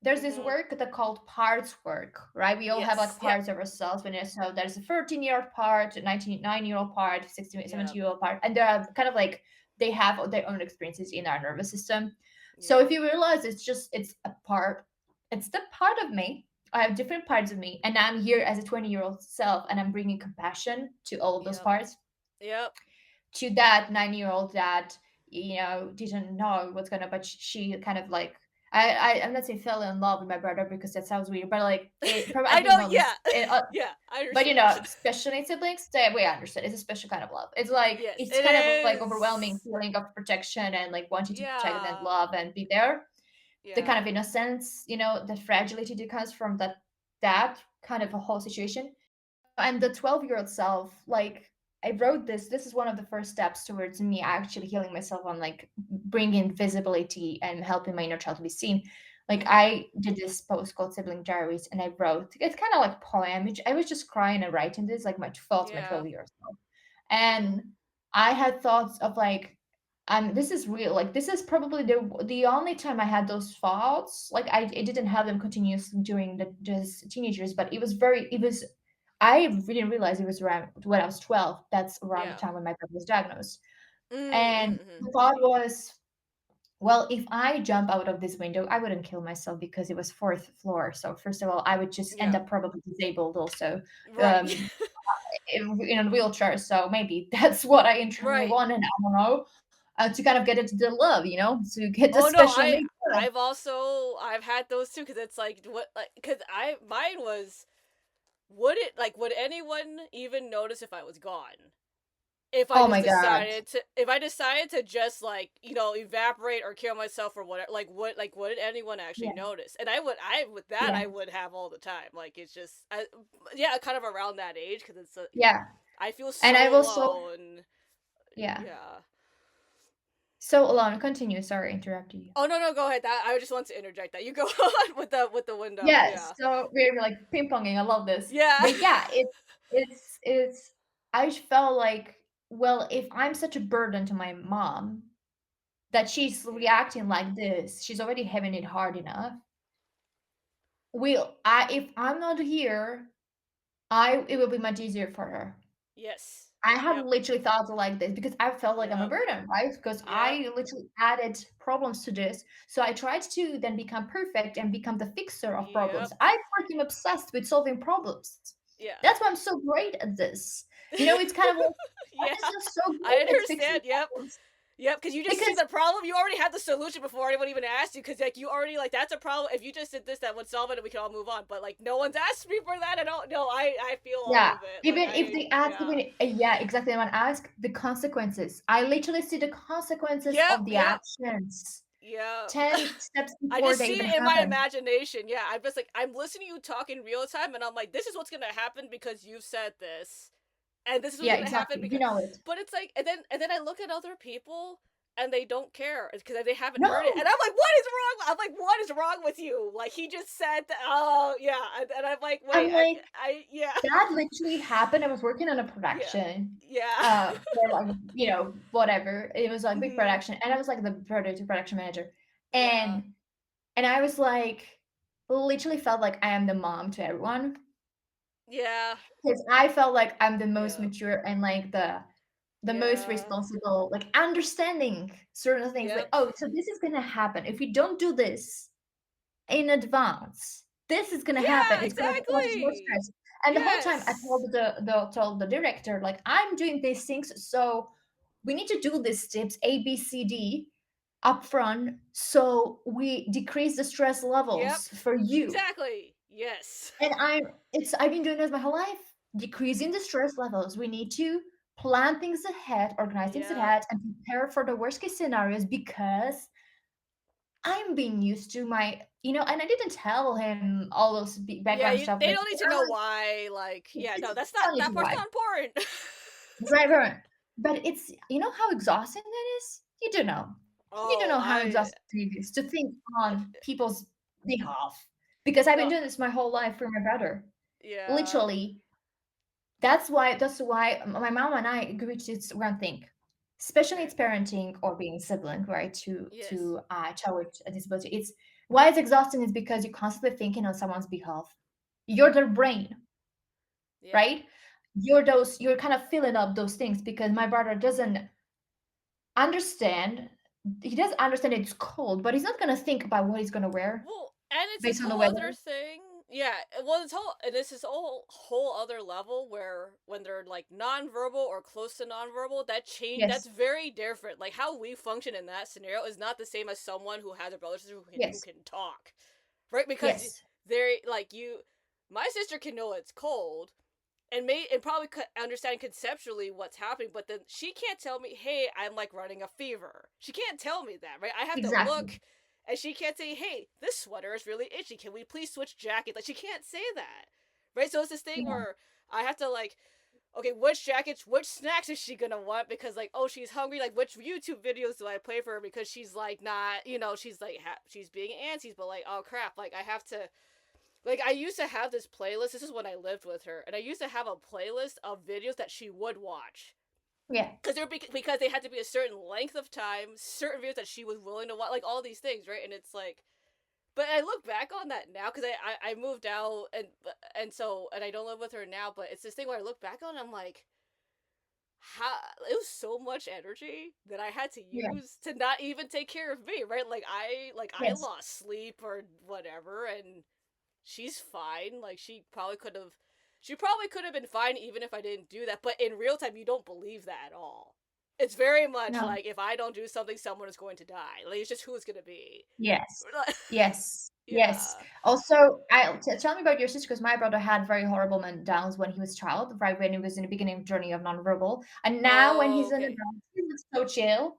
There's this Mhm. work that called parts work, right? We all have like Yes. Yep. parts of ourselves. When so there's a 13-year-old part, a 19-9-year-old part, 16, Yep. 17-year-old part, and they're kind of like they have their own experiences in our nervous system. So if Yep. you realize it's a part, it's the part of me. I have different parts of me, and I'm here as a 20-year-old self, and I'm bringing compassion to all of those Yep. parts Yep. to that 9-year-old that didn't know what's gonna, but she kind of like I'm not saying fell in love with my brother because that sounds weird, but like it probably I at the know. Yeah. moments Yeah. I but understand. special needs siblings, that we understand it's a special kind of love. It's like Yes, it's it kind of like overwhelming is. feeling of protection and like wanting to protect and Yeah. love and be there. The kind Yeah. of innocence, the fragility that comes from that kind of a whole situation. And the 12-year-old self, like I wrote this is one of the first steps towards me actually healing myself on like bringing visibility and helping my inner child to be seen. Like Mhm. I did this post called Sibling Diaries, and I wrote, it's kind of like poem. I was just crying and writing this like my thoughts, my Yeah. 12 years old. Mhm. And I had thoughts of like, this is real. Like this is probably the only time I had those thoughts. Like I didn't have them continuously during the just teenagers, but it was I didn't realize it was around when I was 12. That's around the Yeah. time when my brother was diagnosed. Mm, And mhm, mhm. the thought was, well, if I jump out of this window, I wouldn't kill myself because it was fourth floor. So first of all, I would just end Yeah. up probably disabled also, Right. um, in a wheelchair. So maybe that's what I internally Right. want, and I don't know, to kind of get into the love, to get the Oh, no, special needs love. I've had those too, because it's like, what, like, because mine was, would anyone even notice if I was gone? Oh my god. If I decided to just, like, evaporate or kill myself or whatever, like, would anyone actually Yeah, notice? And with that, yeah, I would have all the time. Like, it's just, yeah, kind of around that age, because yeah. I feel And so I've also, alone. yeah. Yeah. So alone, continue. Sorry, I interrupted you. Oh, no, no, go ahead. I just want to interject that. You go on with the window. Yeah, Yeah. so we're like ping ponging. I love this. Yeah. But yeah, it's I just felt like, well, if I'm such a burden to my mom that she's Yeah. reacting like this, she's already having it hard enough. Will I if I'm not here, I it will be much easier for her. Yes. I have Yep. literally thought like this because I felt like I'm a Yep. burden, right? Because Yep. I literally added problems to this. So I tried to then become perfect and become the fixer of problems. Yep. I freaking obsessed with solving problems. Yeah. That's why I'm so great at this. It's kind of like I'm Yeah. just so I great at fixing understand. Yep. problems Yep, because you just see because the problem. You already had the solution before anyone even asked you. Because, like, you already, like, that's a problem. If you just did this, that would solve it, and we can all move on. But, like, no one's asked me for that. I don't know. I feel all yeah, of it. Like, even if they ask, yeah. even yeah, exactly. When I ask the consequences, I literally see the consequences Yep. of the Yep. actions Yeah. 10 steps I before just they see even it in my happen. imagination. Yeah, I'm just like, I'm listening to you talk in real time, and I'm like, this is what's gonna happen because you've said this, and this is what's Yeah, gonna happen exactly. You because. know it. But it's like, and then I look at other people, and they don't care because they haven't heard it, and No, I'm like, what is wrong? I'm like, what is wrong with you? Like, he just said that. Oh yeah, and I'm like, wait, I'm like, yeah, that literally happened. I was working on a yeah, production, yeah, for like, whatever. It was like big hmm, production, and I was like the production manager, yeah, and I was like, literally felt like I am the mom to everyone yeah, because I felt like I'm the most yeah, mature and like the most yeah, responsible, like understanding certain things. Like, yep, oh, so this is gonna happen if we don't do this in advance. This is gonna happen. yeah, It's gonna cause us more exactly. stress. And the whole time I Yes. told the director, like, I'm doing these things, so we need to do these steps A, B, C, D upfront so we decrease the stress Yep. levels for you. Exactly. Yes. And I've been doing this my whole life, decreasing the stress levels. We need to plan things ahead, organize things Yep. ahead, and prepare for the worst case scenarios because I'm being used to my, and I didn't tell him all those Yeah, background stuff, they but don't need to know why. Like, yeah, no, that's not tell you that part's why. not important. Right, right. But it's, how exhausting that is? You don't know. You don't Oh, know how I exhausting it is to think if on people's behalf. Because I've been no, doing this my whole life for my brother. yeah, Literally, that's why my mom and I agree to this one thing. Special right, needs parenting or being a sibling, right? To yes, to a child with a disability. It's why it's exhausting is because you're constantly thinking on someone's behalf. You're their brain, yeah. right? You're kind of filling up those things because my brother doesn't understand. He does understand it's cold, but he's not gonna think about what he's gonna wear Well, and it's this based on the whole other weather. thing. Yeah, well, it's whole, and this is whole other level where when they're like nonverbal or close to nonverbal, that change that's Yes, very different. Like how we function in that scenario is not the same as someone who has a brother or sister who yes, can talk, right? Because yes, they're like you. My sister can know it's cold, and probably understand conceptually what's happening, but then she can't tell me, "Hey, I'm like running a fever." She can't tell me that, right? I have to exactly. look, and she can't say, "Hey, this sweater is really itchy. Can we please switch jackets?" Like she can't say that, right? So it's this thing Yeah, where I have to like, okay, which jackets, which snacks is she gonna want? Because like, oh, she's hungry. Like, which YouTube videos do I play for her? Because she's like not, she's like she's being antsy, but like, oh crap, like I have to like I used to have this playlist. This is when I lived with her, and I used to have a playlist of videos that she would watch yeah, because they had to be a certain length of time, certain videos that she was willing to watch, like all these things, right? And it's like, but I look back on that now because I moved out and I don't live with her now. But it's this thing where I look back on, and I'm like, how it was so much energy that I had to yeah, use to not even take care of me, right? Like I yes. lost sleep or whatever, and she's fine. Like she probably could have been fine even if I didn't do that. But in real time, you don't believe that at all. It's very much No. like if I don't do something, someone is going to die. Like it's just who it's gonna be. Yes. Yes. Yes. Yeah. Also, tell me about your sister because my brother had very horrible meltdowns when he was a child, right when he was in the beginning journey of nonverbal, and now when Oh, he's an okay. adult, he's so chill.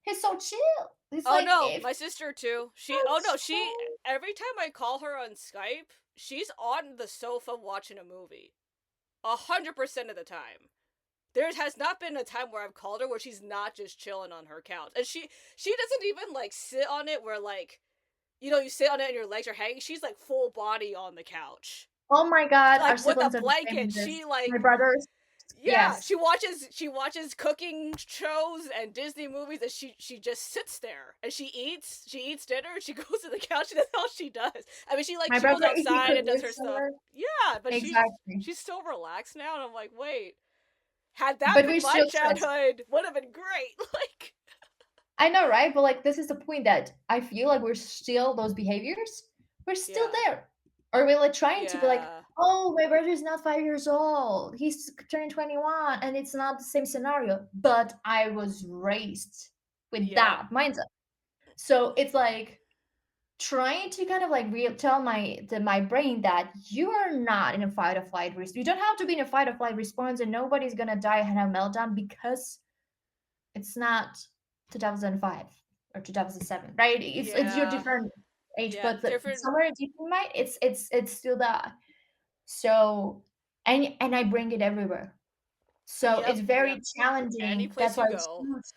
He's so chill. He's Oh like no, if my sister too. Oh no, she so every time I call her on Skype, she's on the sofa watching a movie. 100% of the time. There has not been a time where I've called her where she's not just chilling on her couch. And she doesn't even like sit on it where like you sit on it and your legs are hanging. She's like full body on the couch. oh my god, our Like with a siblings are the same blanket. in this. She My like brothers, yeah, yes. she watches cooking shows and Disney movies and she just sits there and she eats dinner and she goes to the couch and that's all she does. I mean My she goes brother, if he outside could and does live her stuff. somewhere, Yeah, but exactly. she's so relaxed now and I'm like, wait, had that But we're been my still stressed. childhood, would have been great. Like, I know, right? But like, this is the point that I feel like we're still those behaviors. We're still yeah, there, or we're like trying to be like, yeah, oh, my brother's not 5 years old. He's turned 21, and it's not the same scenario. But I was raised with yep, that mindset, so it's like trying to kind of like tell my brain that you are not in a fight or flight response. You don't have to be in a fight or flight response, and nobody's gonna die and have a meltdown because it's not 2005 or 2007, right? It's your yeah, different age, yeah, but different, somewhere deep in mind, it's still that. So and I bring it everywhere. So yep, it's yep. very Any challenging. That's place why you I go. choose.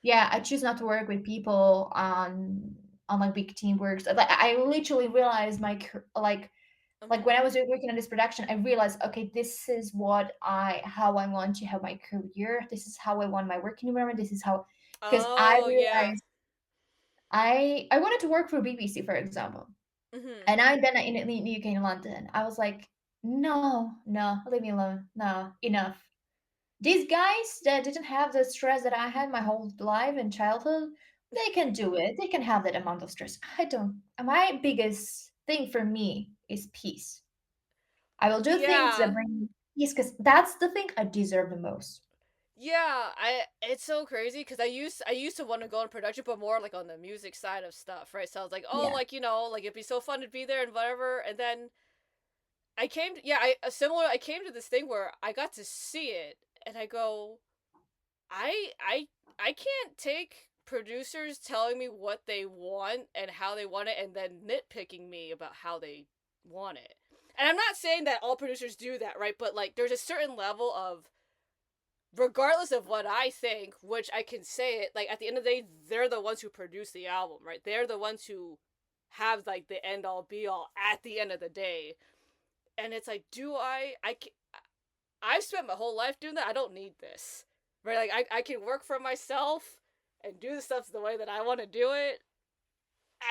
Yeah, I choose not to work with people on like big teamworks. Like I literally realized like when I was working on this production, I realized, okay, this is how I want to have my career. This is how I want my working environment. This is how, because I Oh yeah. realized I wanted to work for BBC, for example, Mhm. and I then in the UK in London, I was like, no, no, leave me alone, no, enough. These guys that didn't have the stress that I had my whole life and childhood, they can do it. They can have that amount of stress. I don't. My biggest thing for me is peace. I will do things that Yeah. bring me peace because that's the thing I deserve the most. Yeah, I it's so crazy because I used to want to go in production, but more like on the music side of stuff, right? So I was like, oh, Yeah. like like it'd be so fun to be there and whatever. And then I came, yeah, I came to this thing where I got to see it, and I go, I I I can't take producers telling me what they want and how they want it and then nitpicking me about how they want it. And I'm not saying that all producers do that, right? But like there's a certain level of, regardless of what I think, which I can say it, like at the end of the day, they're the ones who produce the album, right? They're the ones who have like the end all be all at the end of the day. And it's like, do I've spent my whole life doing that. I don't need this. Right? Like I can work for myself and do the stuff the way that I want to do it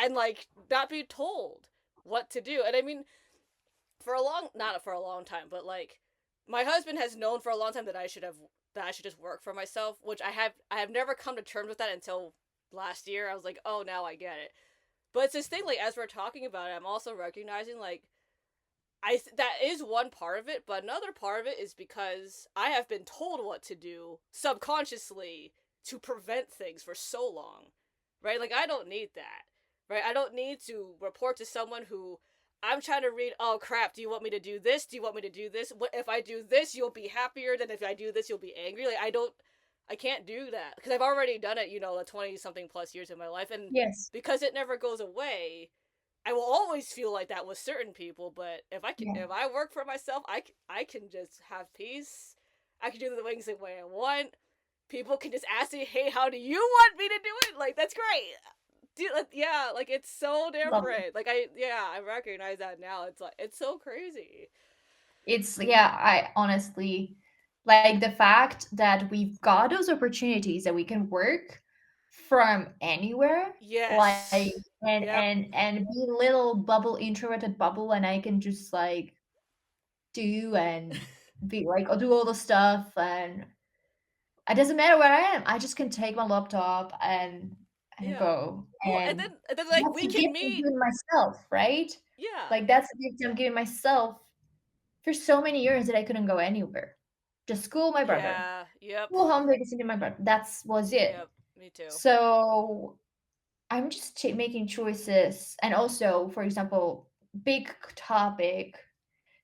and like not be told what to do. And I mean, for a long, not for a long time, but like my husband has known for a long time that I should just work for myself, which I have never come to terms with that until last year. I was like, "Oh, now I get it." But it's this thing, like as we're talking about it, I'm also recognizing like that is one part of it, but another part of it is because I have been told what to do subconsciously to prevent things for so long. Right? Like I don't need that. Right? I don't need to report to someone who I'm trying to read, oh crap, do you want me to do this? Do you want me to do this? What if I do this, you'll be happier than if I do this, you'll be angry. Like I can't do that because I've already done it, the 20 something plus years of my life, and Yes. because it never goes away, I will always feel like that with certain people. But Yeah. if I work for myself, I can just have peace. I can do the things the way I want. People can just ask me, "Hey, how do you want me to do it?" Like that's great. Dude, like, yeah, like it's so Love it. different. I recognize that now. It's like it's so crazy. It's yeah, I honestly like the fact that we've got those opportunities that we can work from anywhere, like Yes. and Yep. and and be little bubble introverted bubble and I can just like do and be like I'll do all the stuff and it doesn't matter where I am. I just can take my laptop and Yeah. go. Well, And and then like that's we the can gift I'm meet. giving myself, right? Yeah. Like that's the gift I'm giving myself for so many years that I couldn't go anywhere. Just school my brother. Yeah. Yep. School home babysitting my brother. That's was it. Yep. Me too. So I'm just making choices. And also, for example, big topic,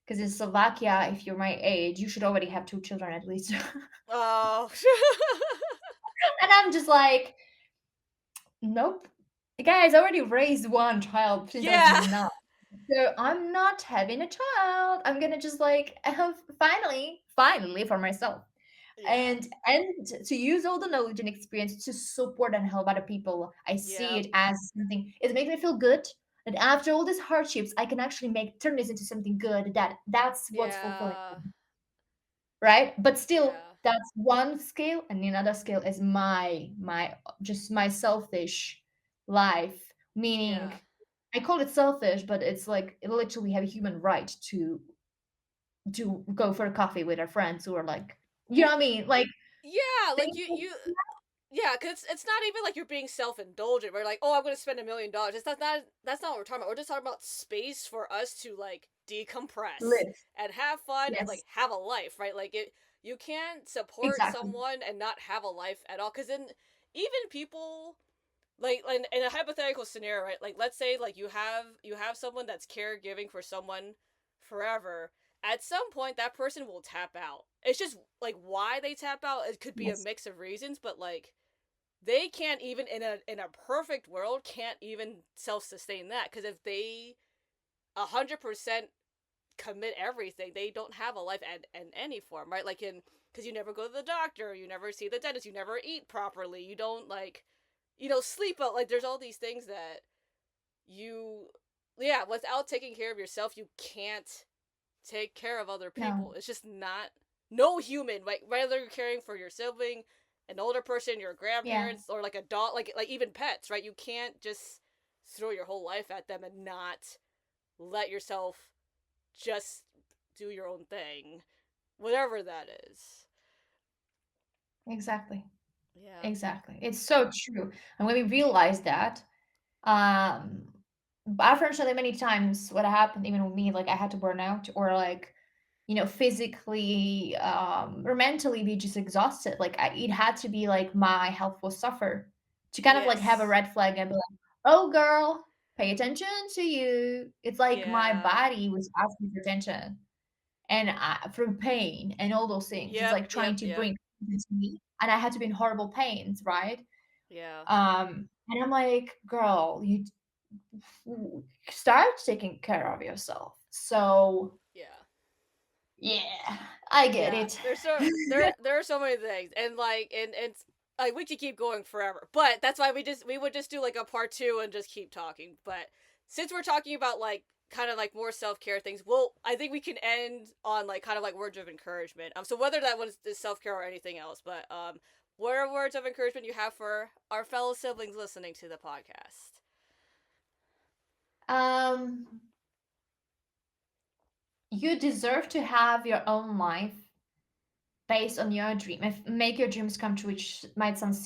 because in Slovakia, if you're my age, you should already have two children at least. And Oh. I'm just like, nope. Guys, I already raised one child since I was Yeah. 9. So I'm not having a child. I'm gonna just like have finally for myself. Yeah. And to use all the knowledge and experience to support and help other people. I see Yep. it as something. It makes me feel good that after all these hardships, I can actually make turn this into something good. That's what's fulfilling, Yeah. right? But still, Yeah. that's one scale, and another scale is my just my selfish life. Meaning, Yeah. I call it selfish, but it's like it literally have a human right to go for a coffee with our friends who are like, you know Well, what I mean? Like yeah, things. like yeah, because it's not even like you're being self-indulgent. We're like, oh, I'm going to spend $1 million. That's not what we're talking about. We're just talking about space for us to like decompress Live. and have fun and like Yes, have a life, right? Like you can't support exactly. someone and not have a life at all. Because then even people like in a hypothetical scenario, right? Like let's say like you have someone that's caregiving for someone forever. At some point, that person will tap out. It's just like why they tap out. It could be a Yes, mix of reasons, but like they can't even in a perfect world can't even self sustain that because if they 100% commit everything, they don't have a life in any form, right? Like in because you never go to the doctor, you never see the dentist, you never eat properly, you don't like sleep out. Like there's all these things that you yeah without taking care of yourself you can't take care of other no, people. It's just not no human, like whether you're caring for your sibling, an older person, your yeah, grandparents, or like a dog, like even pets, right? You can't just throw your whole life at them and not let yourself just do your own thing, whatever that is. exactly, Yeah. exactly. It's so true. And when we realize that, um, I've heard so many times what happened, even with me, like I had to burn out or like, physically or mentally be just exhausted. Like it had to be like my health will suffer to kind of like have a Yes. red flag and be like, oh girl, pay attention to you. It's like my Yeah. body was asking for attention. And from pain and all those things. It's Yep. like trying Yep. to Yep. bring attention to me, and I had to be in horrible pains, right? Yeah. And I'm like, girl, you start taking care of yourself. So Yeah. yeah, I get Yeah, it. there are so many things, and like and like we could keep going forever, but that's why we would just do like a part two and just keep talking. But since we're talking about like kind of like more self care things, well, I think we can end on like kind of like words of encouragement. So whether that was self care or anything else, but what are words of encouragement you have for our fellow siblings listening to the podcast? um, you deserve to have your own life based on your dream. If make your dreams come true, which might sound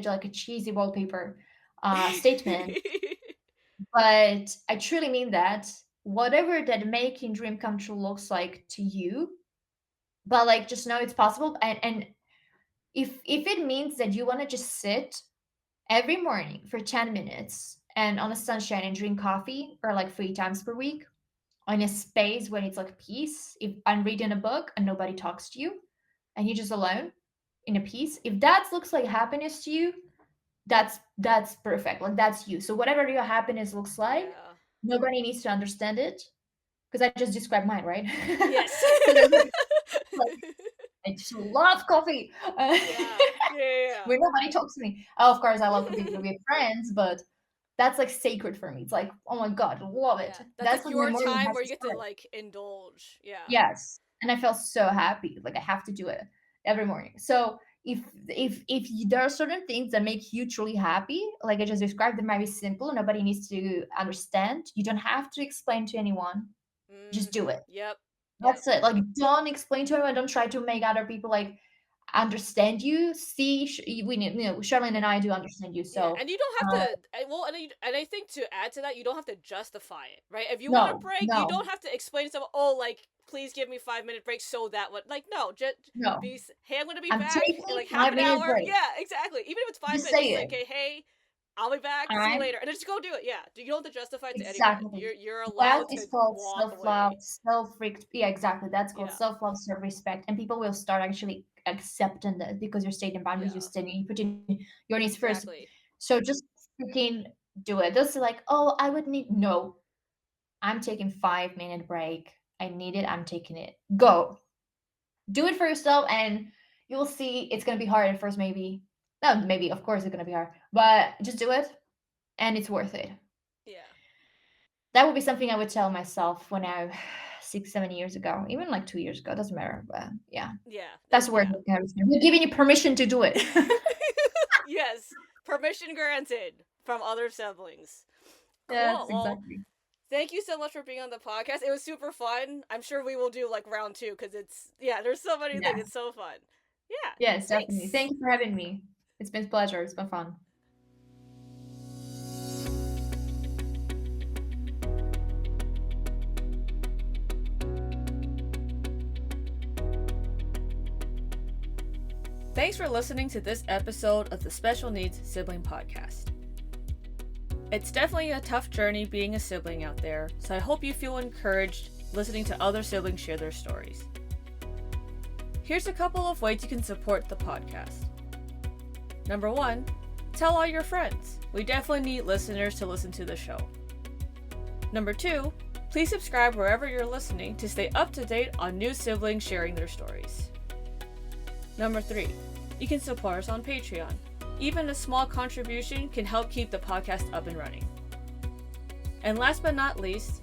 like a cheesy wallpaper statement, but I truly mean that. Whatever that making dream come true looks like to you, but like just know it's possible. And if it means that you want to just sit every morning for 10 minutes and on the sunshine and drink coffee or like 3 times per week in a space when it's like peace, if I'm reading a book and nobody talks to you and you're just alone in a peace, if that looks like happiness to you, that's perfect. Like that's you. So whatever your happiness looks like, Yeah. nobody needs to understand it because I just described mine, right? Yes. So there's like I just love coffee. Yeah. Yeah. When nobody talks to me. Oh, of course, I love coffee with friends, but that's like sacred for me. It's like, oh my god, love it. Yeah, that's That's like when my your morning time has where to you get to start. like indulge. Yeah. Yes, and I felt so happy. Like I have to do it every morning. So there are certain things that make you truly happy, like I just described, that might be simple. Nobody needs to understand. You don't have to explain to anyone. Just do Mm-hmm. it. Yep. Yep. That's it. Like, don't explain to anyone. Don't try to make other people like understand you. See, we need, Charlene and I do understand you. Yeah, So, and you don't have uh, to. Well, and I think to add to that, you don't have to justify it, right? If you want a no, break, you no, don't have to explain to someone, "Oh, like please give me 5 minute break so that would like no, just no. be. Hey, I'm gonna be I'm back in taking like half an 5 minute hour. break. Yeah, exactly. Even if it's five Just minutes, say just say, it. okay, hey, I'll be back. See you I'm later, and then just go do it. Yeah, you don't have to justify it to anyone. exactly. You're That allowed is to called walk self love, away. yeah, exactly. That's called Yeah, self love, self respect, and people will start actually accepting that because you're stating boundaries, you're yeah, stating, you put in your needs first. exactly. So just freaking do it. Those are like, oh, I would need no. I'm taking 5 minute break. I need it. I'm taking it. Go. Do it for yourself and you'll see it's gonna be hard at first, maybe. No, maybe, of course it's gonna be hard. But just do it and it's worth it. Yeah, That would be something I would tell myself when I 6, 7 years ago, even like 2 years ago, doesn't matter. But yeah. yeah, That's where yeah. we're giving you permission to do it. Yes, permission granted from other siblings. Cool. Yes, Well, exactly. thank you so much for being on the podcast. It was super fun. I'm sure we will do like round two because it's yeah. There's so many things. Yes. It's so fun. Yeah. Yes, definitely. Thanks. Thank you for having me. It's been a pleasure. It's been fun. Thanks for listening to this episode of the Special Needs Sibling Podcast. It's definitely a tough journey being a sibling out there, so I hope you feel encouraged listening to other siblings share their stories. Here's a couple of ways you can support the podcast. Number 1, tell all your friends. We definitely need listeners to listen to the show. Number 2, please subscribe wherever you're listening to stay up to date on new siblings sharing their stories. Number 3, you can support us on Patreon. Even a small contribution can help keep the podcast up and running. And last but not least,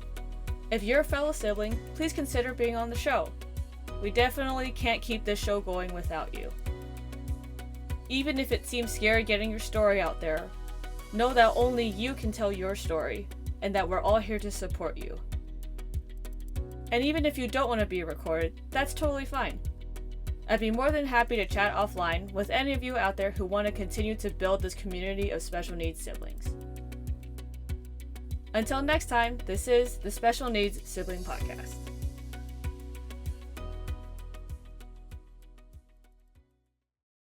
if you're a fellow sibling, please consider being on the show. We definitely can't keep this show going without you. Even if it seems scary getting your story out there, know that only you can tell your story, and that we're all here to support you. And even if you don't want to be recorded, that's totally fine. I'd be more than happy to chat offline with any of you out there who want to continue to build this community of special needs siblings. Until next time, this is the Special Needs Sibling Podcast.